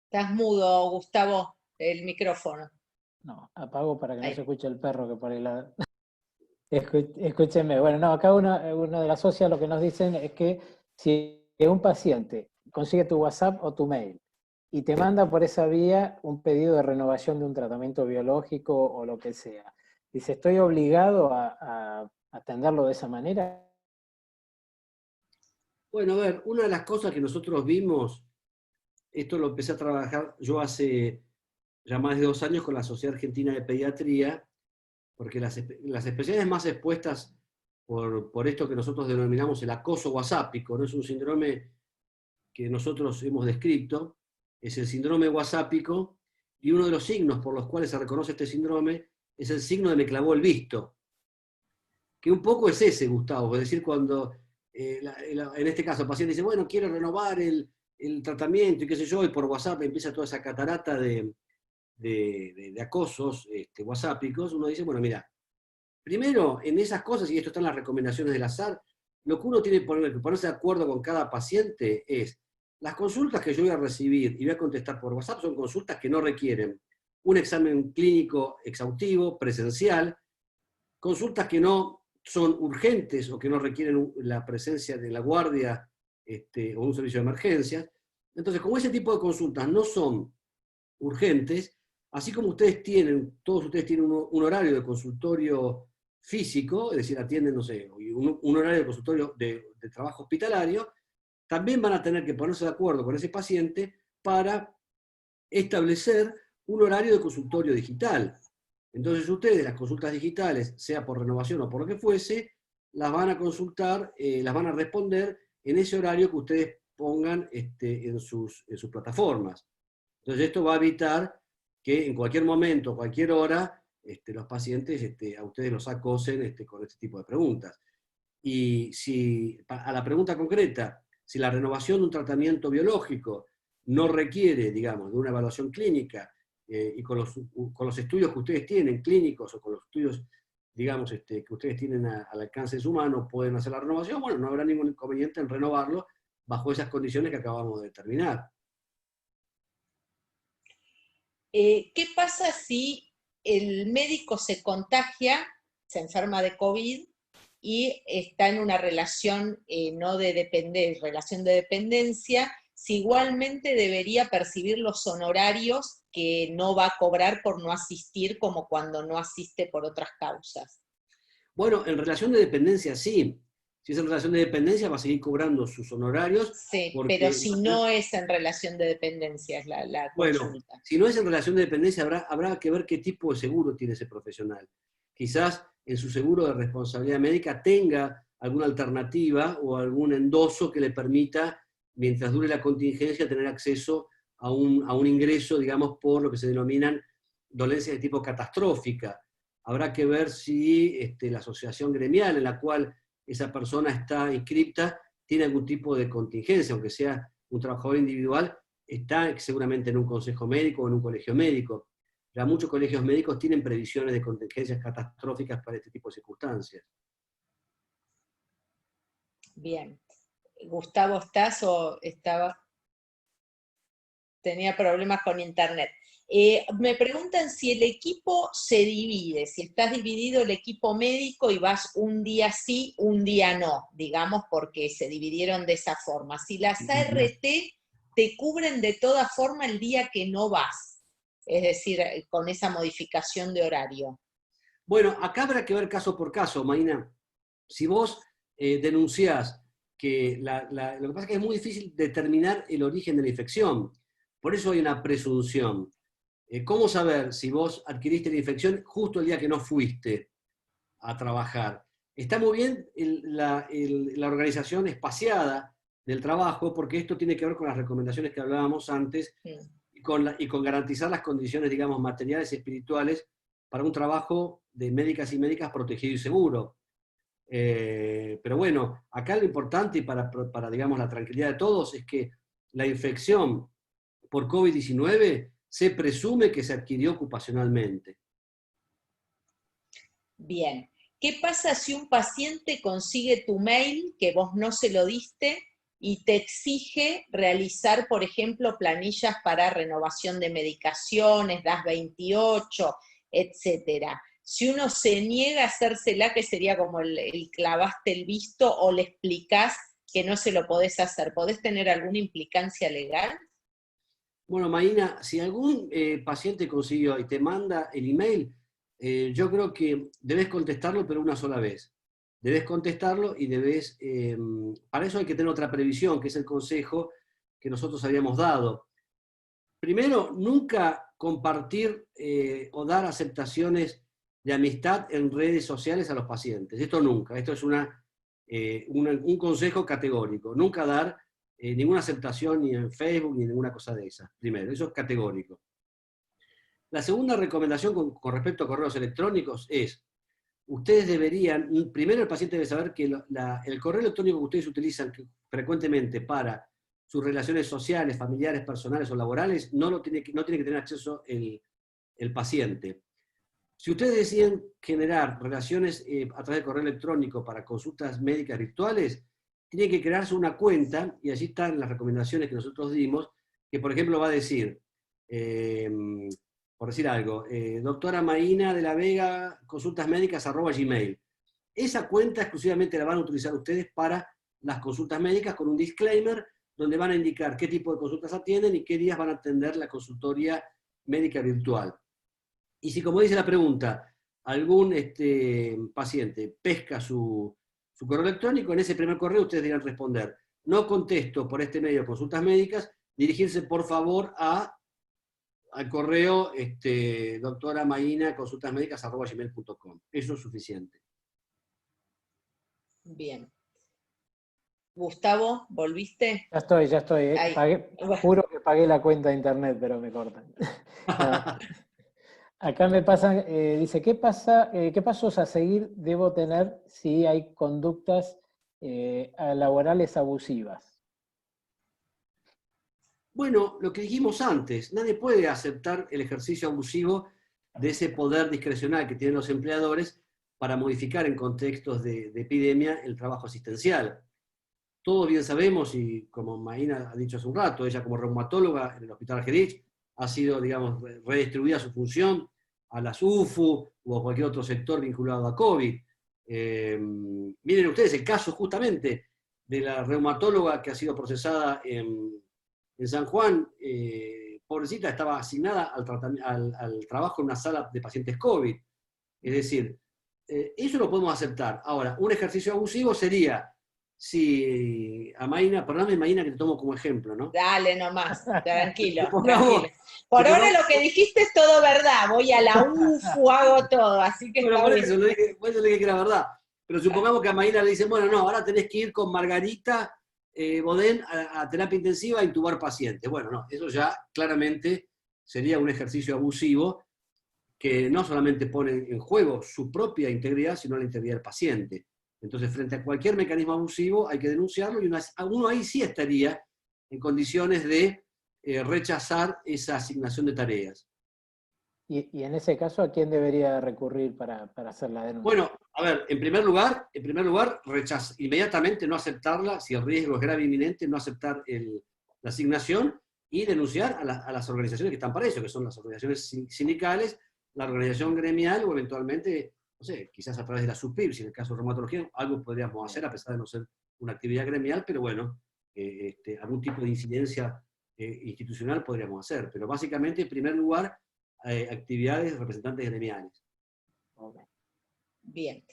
Estás mudo, Gustavo, el micrófono. No, apago para que no Ahí. se escuche el perro que por ahí la... Escúcheme, bueno, no, acá uno de las socias lo que nos dicen es que si un paciente consigue tu WhatsApp o tu mail y te manda por esa vía un pedido de renovación de un tratamiento biológico o lo que sea, dice, ¿estoy obligado a atenderlo de esa manera? Bueno, a ver, una de las cosas que nosotros vimos, esto lo empecé a trabajar yo hace ya más de 2 años con la Sociedad Argentina de Pediatría, porque las especialidades más expuestas por esto que nosotros denominamos el acoso whatsappico, no es un síndrome que nosotros hemos descrito, es el síndrome whatsappico, y uno de los signos por los cuales se reconoce este síndrome es el signo de me clavó el visto, que un poco es ese, Gustavo, es decir, cuando en este caso el paciente dice, bueno, quiero renovar el tratamiento y qué sé yo, y por WhatsApp empieza toda esa catarata de acosos whatsappicos, uno dice, bueno, mira, primero, en esas cosas, y esto está en las recomendaciones del azar, lo que uno tiene que ponerse de acuerdo con cada paciente es, las consultas que yo voy a recibir y voy a contestar por WhatsApp son consultas que no requieren un examen clínico exhaustivo, presencial, consultas que no son urgentes o que no requieren la presencia de la guardia o un servicio de emergencias. Entonces, como ese tipo de consultas no son urgentes, así como todos ustedes tienen un horario de consultorio físico, es decir, atienden, no sé, un horario de consultorio de trabajo hospitalario, también van a tener que ponerse de acuerdo con ese paciente para establecer un horario de consultorio digital. Entonces ustedes, las consultas digitales, sea por renovación o por lo que fuese, las van a consultar, las van a responder en ese horario que ustedes pongan en sus plataformas. Entonces esto va a evitar que en cualquier momento, cualquier hora, los pacientes a ustedes los acosen con este tipo de preguntas. Y si, a la pregunta concreta, si la renovación de un tratamiento biológico no requiere, digamos, de una evaluación clínica, y con los estudios que ustedes tienen, clínicos, o con los estudios, digamos, que ustedes tienen al alcance de su mano, pueden hacer la renovación, bueno, no habrá ningún inconveniente en renovarlo bajo esas condiciones que acabamos de determinar. ¿Qué pasa si el médico se contagia, se enferma de COVID y está en una relación no de dependencia, relación de dependencia, si igualmente debería percibir los honorarios que no va a cobrar por no asistir como cuando no asiste por otras causas? Bueno, en relación de dependencia sí. Si es en relación de dependencia va a seguir cobrando sus honorarios. Sí, Porque, pero si no es en relación de dependencia, es la bueno, consulta. si no es en relación de dependencia, habrá que ver qué tipo de seguro tiene ese profesional. Quizás en su seguro de responsabilidad médica tenga alguna alternativa o algún endoso que le permita, mientras dure la contingencia, tener acceso a un ingreso, digamos, por lo que se denominan dolencias de tipo catastrófica. Habrá que ver si la asociación gremial en la cual esa persona está inscripta tiene algún tipo de contingencia, aunque sea un trabajador individual, está seguramente en un consejo médico o en un colegio médico. Ya muchos colegios médicos tienen previsiones de contingencias catastróficas para este tipo de circunstancias. Bien. Gustavo, ¿estás o estaba? Tenía problemas con internet. Me preguntan si el equipo se divide, si estás dividido el equipo médico y vas un día sí, un día no, digamos, porque se dividieron de esa forma. Si las ART te cubren de toda forma el día que no vas, es decir, con esa modificación de horario. Bueno, acá habrá que ver caso por caso, Maína. Si vos denunciás que lo que pasa es que es muy difícil determinar el origen de la infección, por eso hay una presunción. ¿Cómo saber si vos adquiriste la infección justo el día que no fuiste a trabajar? Está muy bien la organización espaciada del trabajo, porque esto tiene que ver con las recomendaciones que hablábamos antes, y con garantizar las condiciones, digamos, materiales y espirituales para un trabajo de médicas y médicas protegido y seguro. Pero bueno, acá lo importante y para, digamos, la tranquilidad de todos es que la infección por COVID-19 se presume que se adquirió ocupacionalmente. Bien. ¿Qué pasa si un paciente consigue tu mail, que vos no se lo diste, y te exige realizar, por ejemplo, planillas para renovación de medicaciones, DAS 28, etcétera? Si uno se niega a hacérsela, que sería como el clavaste el visto, o le explicás que no se lo podés hacer, ¿podés tener alguna implicancia legal? Bueno, Marina, si algún paciente consiguió y te manda el email, yo creo que debes contestarlo, pero una sola vez. Debes contestarlo y debes... para eso hay que tener otra previsión, que es el consejo que nosotros habíamos dado. Primero, nunca compartir o dar aceptaciones de amistad en redes sociales a los pacientes. Esto nunca. Esto es un consejo categórico. Nunca dar ninguna aceptación ni en Facebook ni ninguna cosa de esas. Primero, eso es categórico. La segunda recomendación con respecto a correos electrónicos es, ustedes deberían, primero el paciente debe saber que el correo electrónico que ustedes utilizan frecuentemente para sus relaciones sociales, familiares, personales o laborales, no tiene que tener acceso el paciente. Si ustedes deciden generar relaciones a través de correo electrónico para consultas médicas virtuales, tiene que crearse una cuenta, y allí están las recomendaciones que nosotros dimos, que por ejemplo va a decir, por decir algo, doctora Marina de la Vega, consultasmédicas@gmail. Esa cuenta exclusivamente la van a utilizar ustedes para las consultas médicas con un disclaimer donde van a indicar qué tipo de consultas atienden y qué días van a atender la consultoría médica virtual. Y si, como dice la pregunta, algún paciente pesca su correo electrónico, en ese primer correo ustedes dirán responder, no contesto por este medio consultas médicas, dirigirse por favor al correo doctora Maína, consultasmédicas@gmail.com. Eso es suficiente. Bien. Gustavo, ¿volviste? Ya estoy. Juro que pagué la cuenta de internet, pero me cortan. No. Acá me pasan, dice, ¿qué pasos a seguir debo tener si hay conductas laborales abusivas? Bueno, lo que dijimos antes, nadie puede aceptar el ejercicio abusivo de ese poder discrecional que tienen los empleadores para modificar en contextos de epidemia el trabajo asistencial. Todos bien sabemos, y como Maína ha dicho hace un rato, ella como reumatóloga en el Hospital Argerich ha sido, digamos, redistribuida su función a las UFU o a cualquier otro sector vinculado a COVID. Miren ustedes el caso justamente de la reumatóloga que ha sido procesada en San Juan, pobrecita, estaba asignada al trabajo en una sala de pacientes COVID. Es decir, eso lo podemos aceptar. Ahora, un ejercicio abusivo sería, si a Maína, perdóname Maína que te tomo como ejemplo, ¿no? Dale nomás, tranquilo, Supongamos, tranquilo. Por ahora lo que dijiste es todo verdad, voy a la UFU, hago todo, así que bueno, está por bien. eso le dije que era verdad. Pero supongamos que a Maína le dicen, bueno, no, ahora tenés que ir con Margarita Bodén a terapia intensiva a intubar pacientes. Bueno, no, eso ya claramente sería un ejercicio abusivo que no solamente pone en juego su propia integridad, sino la integridad del paciente. Entonces, frente a cualquier mecanismo abusivo hay que denunciarlo y uno ahí sí estaría en condiciones de rechazar esa asignación de tareas. Y en ese caso, ¿a quién debería recurrir para hacer la denuncia? Bueno, a ver, en primer lugar, inmediatamente no aceptarla, si el riesgo es grave e inminente, no aceptar la asignación y denunciar a las organizaciones que están para eso, que son las organizaciones sindicales, la organización gremial o eventualmente, no sé, quizás a través de la SUPIR, si en el caso de reumatología, algo podríamos hacer a pesar de no ser una actividad gremial, pero bueno, algún tipo de incidencia institucional podríamos hacer. Pero básicamente, en primer lugar, actividades de representantes gremiales. Bien.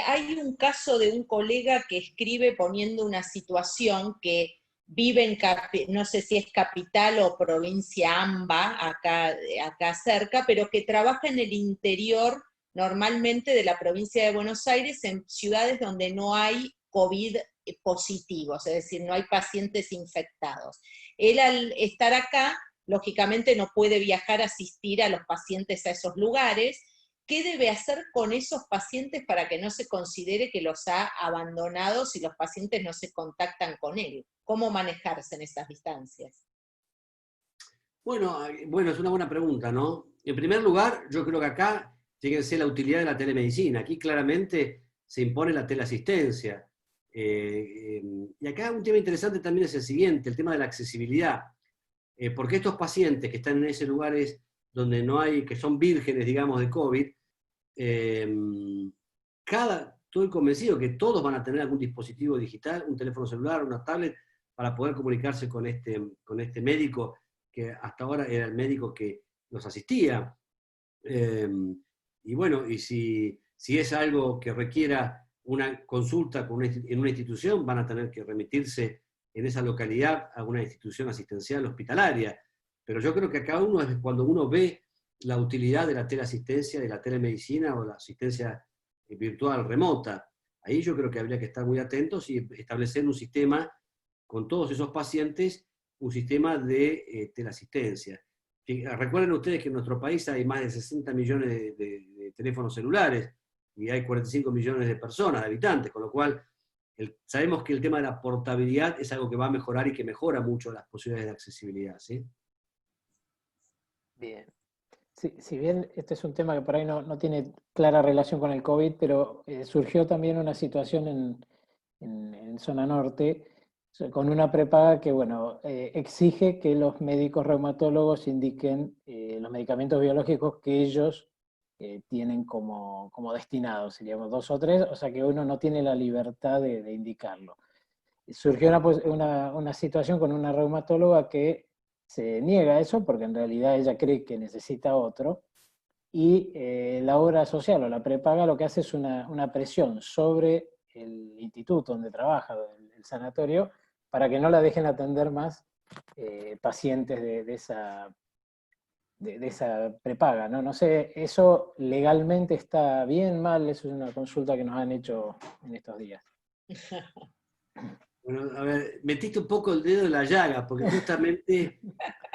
Hay un caso de un colega que escribe poniendo una situación que vive en, no sé si es capital o provincia AMBA, acá cerca, pero que trabaja en el interior normalmente de la provincia de Buenos Aires, en ciudades donde no hay COVID positivos, es decir, no hay pacientes infectados. Él al estar acá, lógicamente no puede viajar a asistir a los pacientes a esos lugares, ¿qué debe hacer con esos pacientes para que no se considere que los ha abandonado si los pacientes no se contactan con él? ¿Cómo manejarse en esas distancias? Bueno, es una buena pregunta, ¿no? En primer lugar, yo creo que acá tiene que ser la utilidad de la telemedicina. Aquí claramente se impone la teleasistencia. Y acá un tema interesante también es el siguiente, el tema de la accesibilidad. Porque estos pacientes que están en esos lugares donde no hay, que son vírgenes, digamos, de COVID, estoy convencido que todos van a tener algún dispositivo digital, un teléfono celular, una tablet, para poder comunicarse con este médico, que hasta ahora era el médico que los asistía. Y bueno, y si es algo que requiera una consulta en una institución, van a tener que remitirse en esa localidad a una institución asistencial hospitalaria. Pero yo creo que acá cuando uno ve la utilidad de la teleasistencia, de la telemedicina o la asistencia virtual remota, ahí yo creo que habría que estar muy atentos y establecer un sistema con todos esos pacientes, un sistema de teleasistencia. Recuerden ustedes que en nuestro país hay más de 60 millones de teléfonos celulares y hay 45 millones de personas, de habitantes, con lo cual sabemos que el tema de la portabilidad es algo que va a mejorar y que mejora mucho las posibilidades de accesibilidad, ¿sí? Bien. Sí, si bien este es un tema que por ahí no tiene clara relación con el COVID, pero surgió también una situación en zona norte con una prepaga que, bueno, exige que los médicos reumatólogos indiquen los medicamentos biológicos que ellos tienen como destinados, seríamos 2 o 3, o sea que uno no tiene la libertad de indicarlo. Surgió una situación con una reumatóloga que se niega a eso porque en realidad ella cree que necesita otro, y la obra social o la prepaga lo que hace es una presión sobre el instituto donde trabaja, el sanatorio, para que no la dejen atender más pacientes de esa prepaga, ¿no? No sé, ¿eso legalmente está bien, mal? Eso es una consulta que nos han hecho en estos días. Bueno, a ver, metiste un poco el dedo en la llaga, porque justamente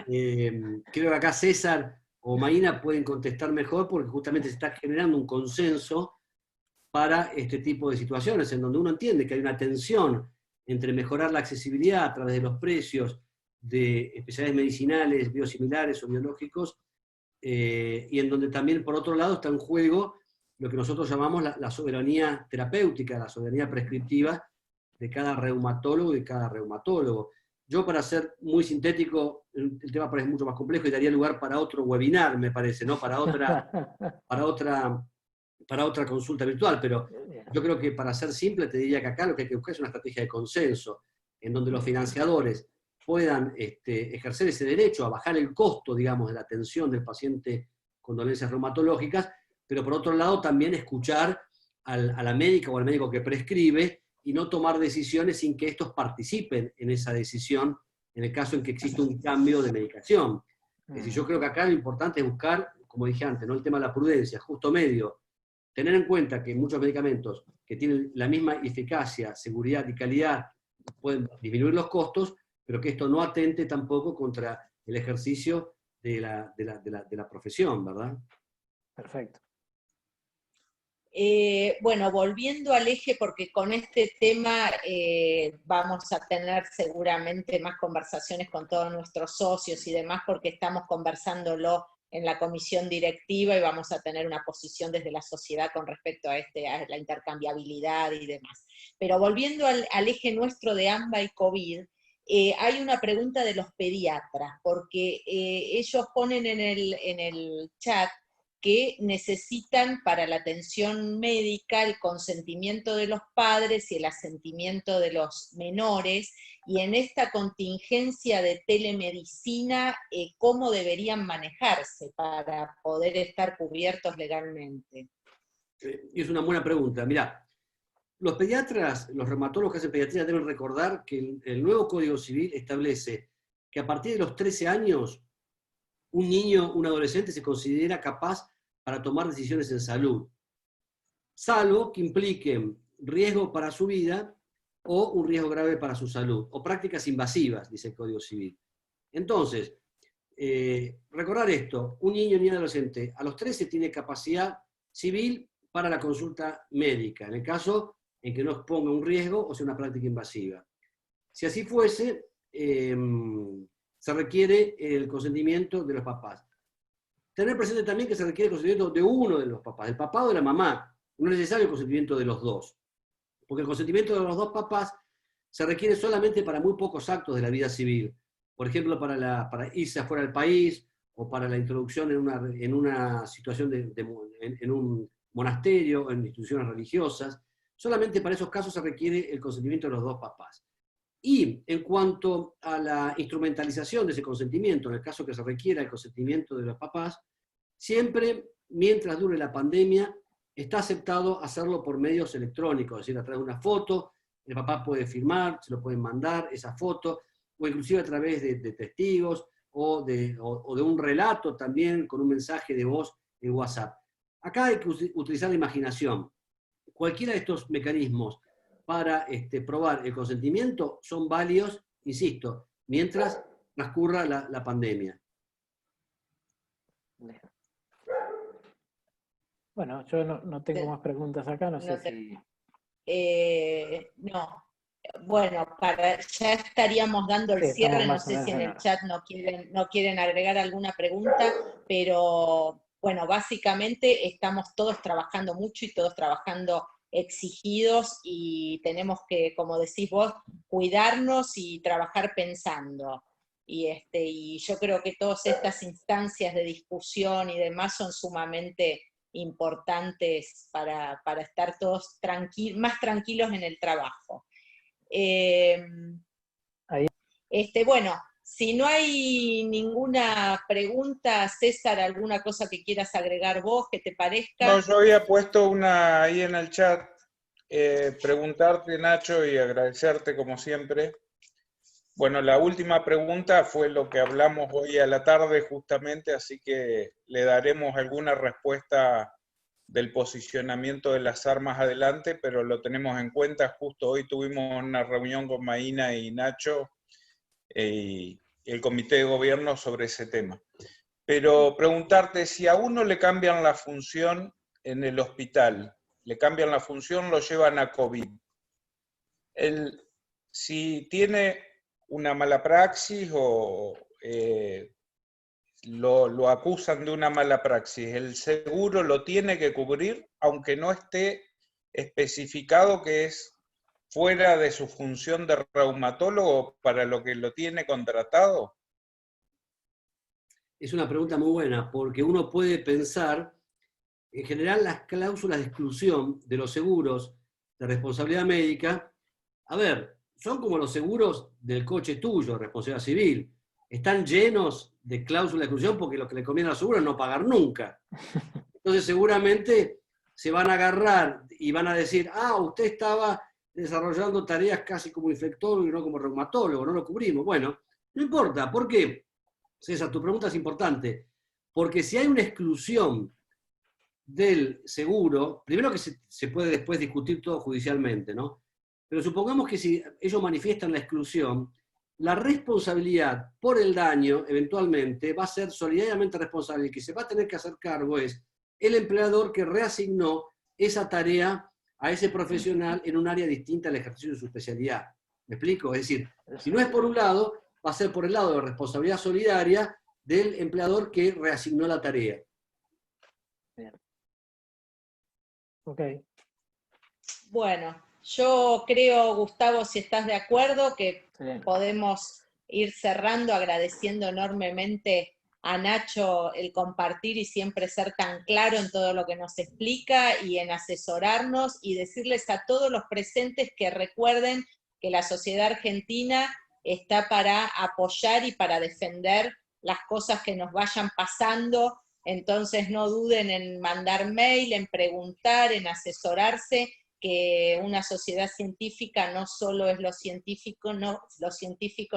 creo que acá César o Maína pueden contestar mejor, porque justamente se está generando un consenso para este tipo de situaciones, en donde uno entiende que hay una tensión entre mejorar la accesibilidad a través de los precios de especialidades medicinales, biosimilares o biológicos, y en donde también, por otro lado, está en juego lo que nosotros llamamos la soberanía terapéutica, la soberanía prescriptiva de cada reumatólogo y de cada reumatólogo. Yo, para ser muy sintético, el tema parece mucho más complejo y daría lugar para otro webinar, me parece, ¿no? Para otra consulta virtual, pero yo creo que, para ser simple, te diría que acá lo que hay que buscar es una estrategia de consenso, en donde los financiadores puedan ejercer ese derecho a bajar el costo, digamos, de la atención del paciente con dolencias reumatológicas, pero por otro lado también escuchar a la médica o al médico que prescribe y no tomar decisiones sin que estos participen en esa decisión en el caso en que existe un cambio de medicación. Es decir, yo creo que acá lo importante es buscar, como dije antes, ¿no? El tema de la prudencia, justo medio. Tener en cuenta que muchos medicamentos que tienen la misma eficacia, seguridad y calidad pueden disminuir los costos, pero que esto no atente tampoco contra el ejercicio de la profesión, ¿verdad? Perfecto. Bueno, volviendo al eje, porque con este tema vamos a tener seguramente más conversaciones con todos nuestros socios y demás, porque estamos conversándolo en la comisión directiva y vamos a tener una posición desde la sociedad con respecto a la intercambiabilidad y demás. Pero volviendo al eje nuestro de AMBA y COVID, hay una pregunta de los pediatras, porque ellos ponen en el chat que necesitan para la atención médica el consentimiento de los padres y el asentimiento de los menores, y en esta contingencia de telemedicina, ¿cómo deberían manejarse para poder estar cubiertos legalmente? Es una buena pregunta. Mirá, los pediatras, los reumatólogos que hacen pediatría deben recordar que el nuevo Código Civil establece que a partir de los 13 años, un niño, un adolescente se considera capaz para tomar decisiones en salud, salvo que impliquen riesgo para su vida o un riesgo grave para su salud, o prácticas invasivas, dice el Código Civil. Entonces, recordar esto, un niño o niña adolescente a los 13 tiene capacidad civil para la consulta médica, en el caso en que no exponga un riesgo o sea una práctica invasiva. Si así fuese, se requiere el consentimiento de los papás. Tener presente también que se requiere el consentimiento de uno de los papás, del papá o de la mamá. No es necesario el consentimiento de los dos, porque el consentimiento de los dos papás se requiere solamente para muy pocos actos de la vida civil. Por ejemplo, para irse afuera del país, o para la introducción en una situación en un monasterio, en instituciones religiosas. Solamente para esos casos se requiere el consentimiento de los dos papás. Y en cuanto a la instrumentalización de ese consentimiento, en el caso que se requiera el consentimiento de los papás, siempre, mientras dure la pandemia, está aceptado hacerlo por medios electrónicos, es decir, a través de una foto, el papá puede firmar, se lo pueden mandar esa foto, o inclusive a través de testigos, o de un relato también con un mensaje de voz en WhatsApp. Acá hay que utilizar la imaginación. Cualquiera de estos mecanismos para probar el consentimiento son válidos, insisto, mientras transcurra la pandemia. Bueno, yo no tengo más preguntas acá, no sé si... No. Bueno, ya estaríamos dando el cierre, no sé si en el chat no quieren agregar alguna pregunta, pero bueno, básicamente estamos todos trabajando mucho y todos trabajando exigidos y tenemos que, como decís vos, cuidarnos y trabajar pensando. Y yo creo que todas estas instancias de discusión y demás son sumamente importantes para estar todos más tranquilos en el trabajo. Bueno, si no hay ninguna pregunta, César, ¿alguna cosa que quieras agregar vos, que te parezca? No, yo había puesto una ahí en el chat, preguntarte, Nacho, y agradecerte como siempre. Bueno, la última pregunta fue lo que hablamos hoy a la tarde justamente, así que le daremos alguna respuesta del posicionamiento de las armas adelante, pero lo tenemos en cuenta. Justo hoy tuvimos una reunión con Maína y Nacho y el comité de gobierno sobre ese tema. Pero preguntarte, si a uno le cambian la función en el hospital, le cambian la función, lo llevan a COVID. Si tiene una mala praxis o lo acusan de una mala praxis, ¿el seguro lo tiene que cubrir aunque no esté especificado que es fuera de su función de reumatólogo para lo que lo tiene contratado? Es una pregunta muy buena, porque uno puede pensar, en general las cláusulas de exclusión de los seguros de responsabilidad médica, a ver, son como los seguros del coche tuyo, responsabilidad civil. Están llenos de cláusulas de exclusión porque lo que le conviene al seguro es no pagar nunca. Entonces seguramente se van a agarrar y van a decir, usted estaba desarrollando tareas casi como infectólogo y no como reumatólogo, no lo cubrimos. Bueno, no importa. ¿Por qué? César, tu pregunta es importante. Porque si hay una exclusión del seguro, primero que se puede después discutir todo judicialmente, ¿no? Pero supongamos que si ellos manifiestan la exclusión, la responsabilidad por el daño, eventualmente, va a ser solidariamente responsable. El que se va a tener que hacer cargo es el empleador que reasignó esa tarea a ese profesional en un área distinta al ejercicio de su especialidad. ¿Me explico? Es decir, si no es por un lado, va a ser por el lado de responsabilidad solidaria del empleador que reasignó la tarea. Bien. Ok. Bueno, yo creo, Gustavo, si estás de acuerdo, que podemos ir cerrando agradeciendo enormemente a Nacho el compartir y siempre ser tan claro en todo lo que nos explica y en asesorarnos, y decirles a todos los presentes que recuerden que la sociedad argentina está para apoyar y para defender las cosas que nos vayan pasando. Entonces no duden en mandar mail, en preguntar, en asesorarse, que una sociedad científica no solo es lo científico,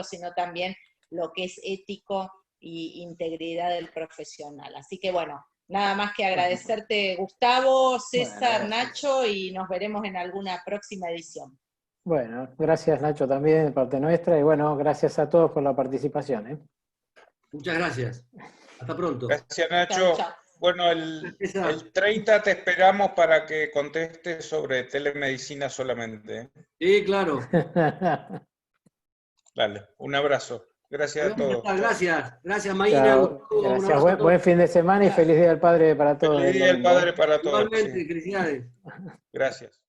sino también lo que es ético y integridad del profesional. Así que bueno, nada más que agradecerte, Gustavo, César, bueno, Nacho, y nos veremos en alguna próxima edición. Bueno, gracias Nacho también de parte nuestra, y bueno, gracias a todos por la participación. Muchas gracias. Hasta pronto. Gracias, Nacho. Chau, chau. Bueno, el 30 te esperamos para que contestes sobre telemedicina solamente. ¿Eh? Sí, claro. Dale, un abrazo. Gracias a todos. Gracias. Gracias, Maína. Chao. Gracias. Buen fin de semana y feliz Día del Padre para todos. Feliz Día del Padre para todos. Igualmente, Sí. felicidades. Gracias.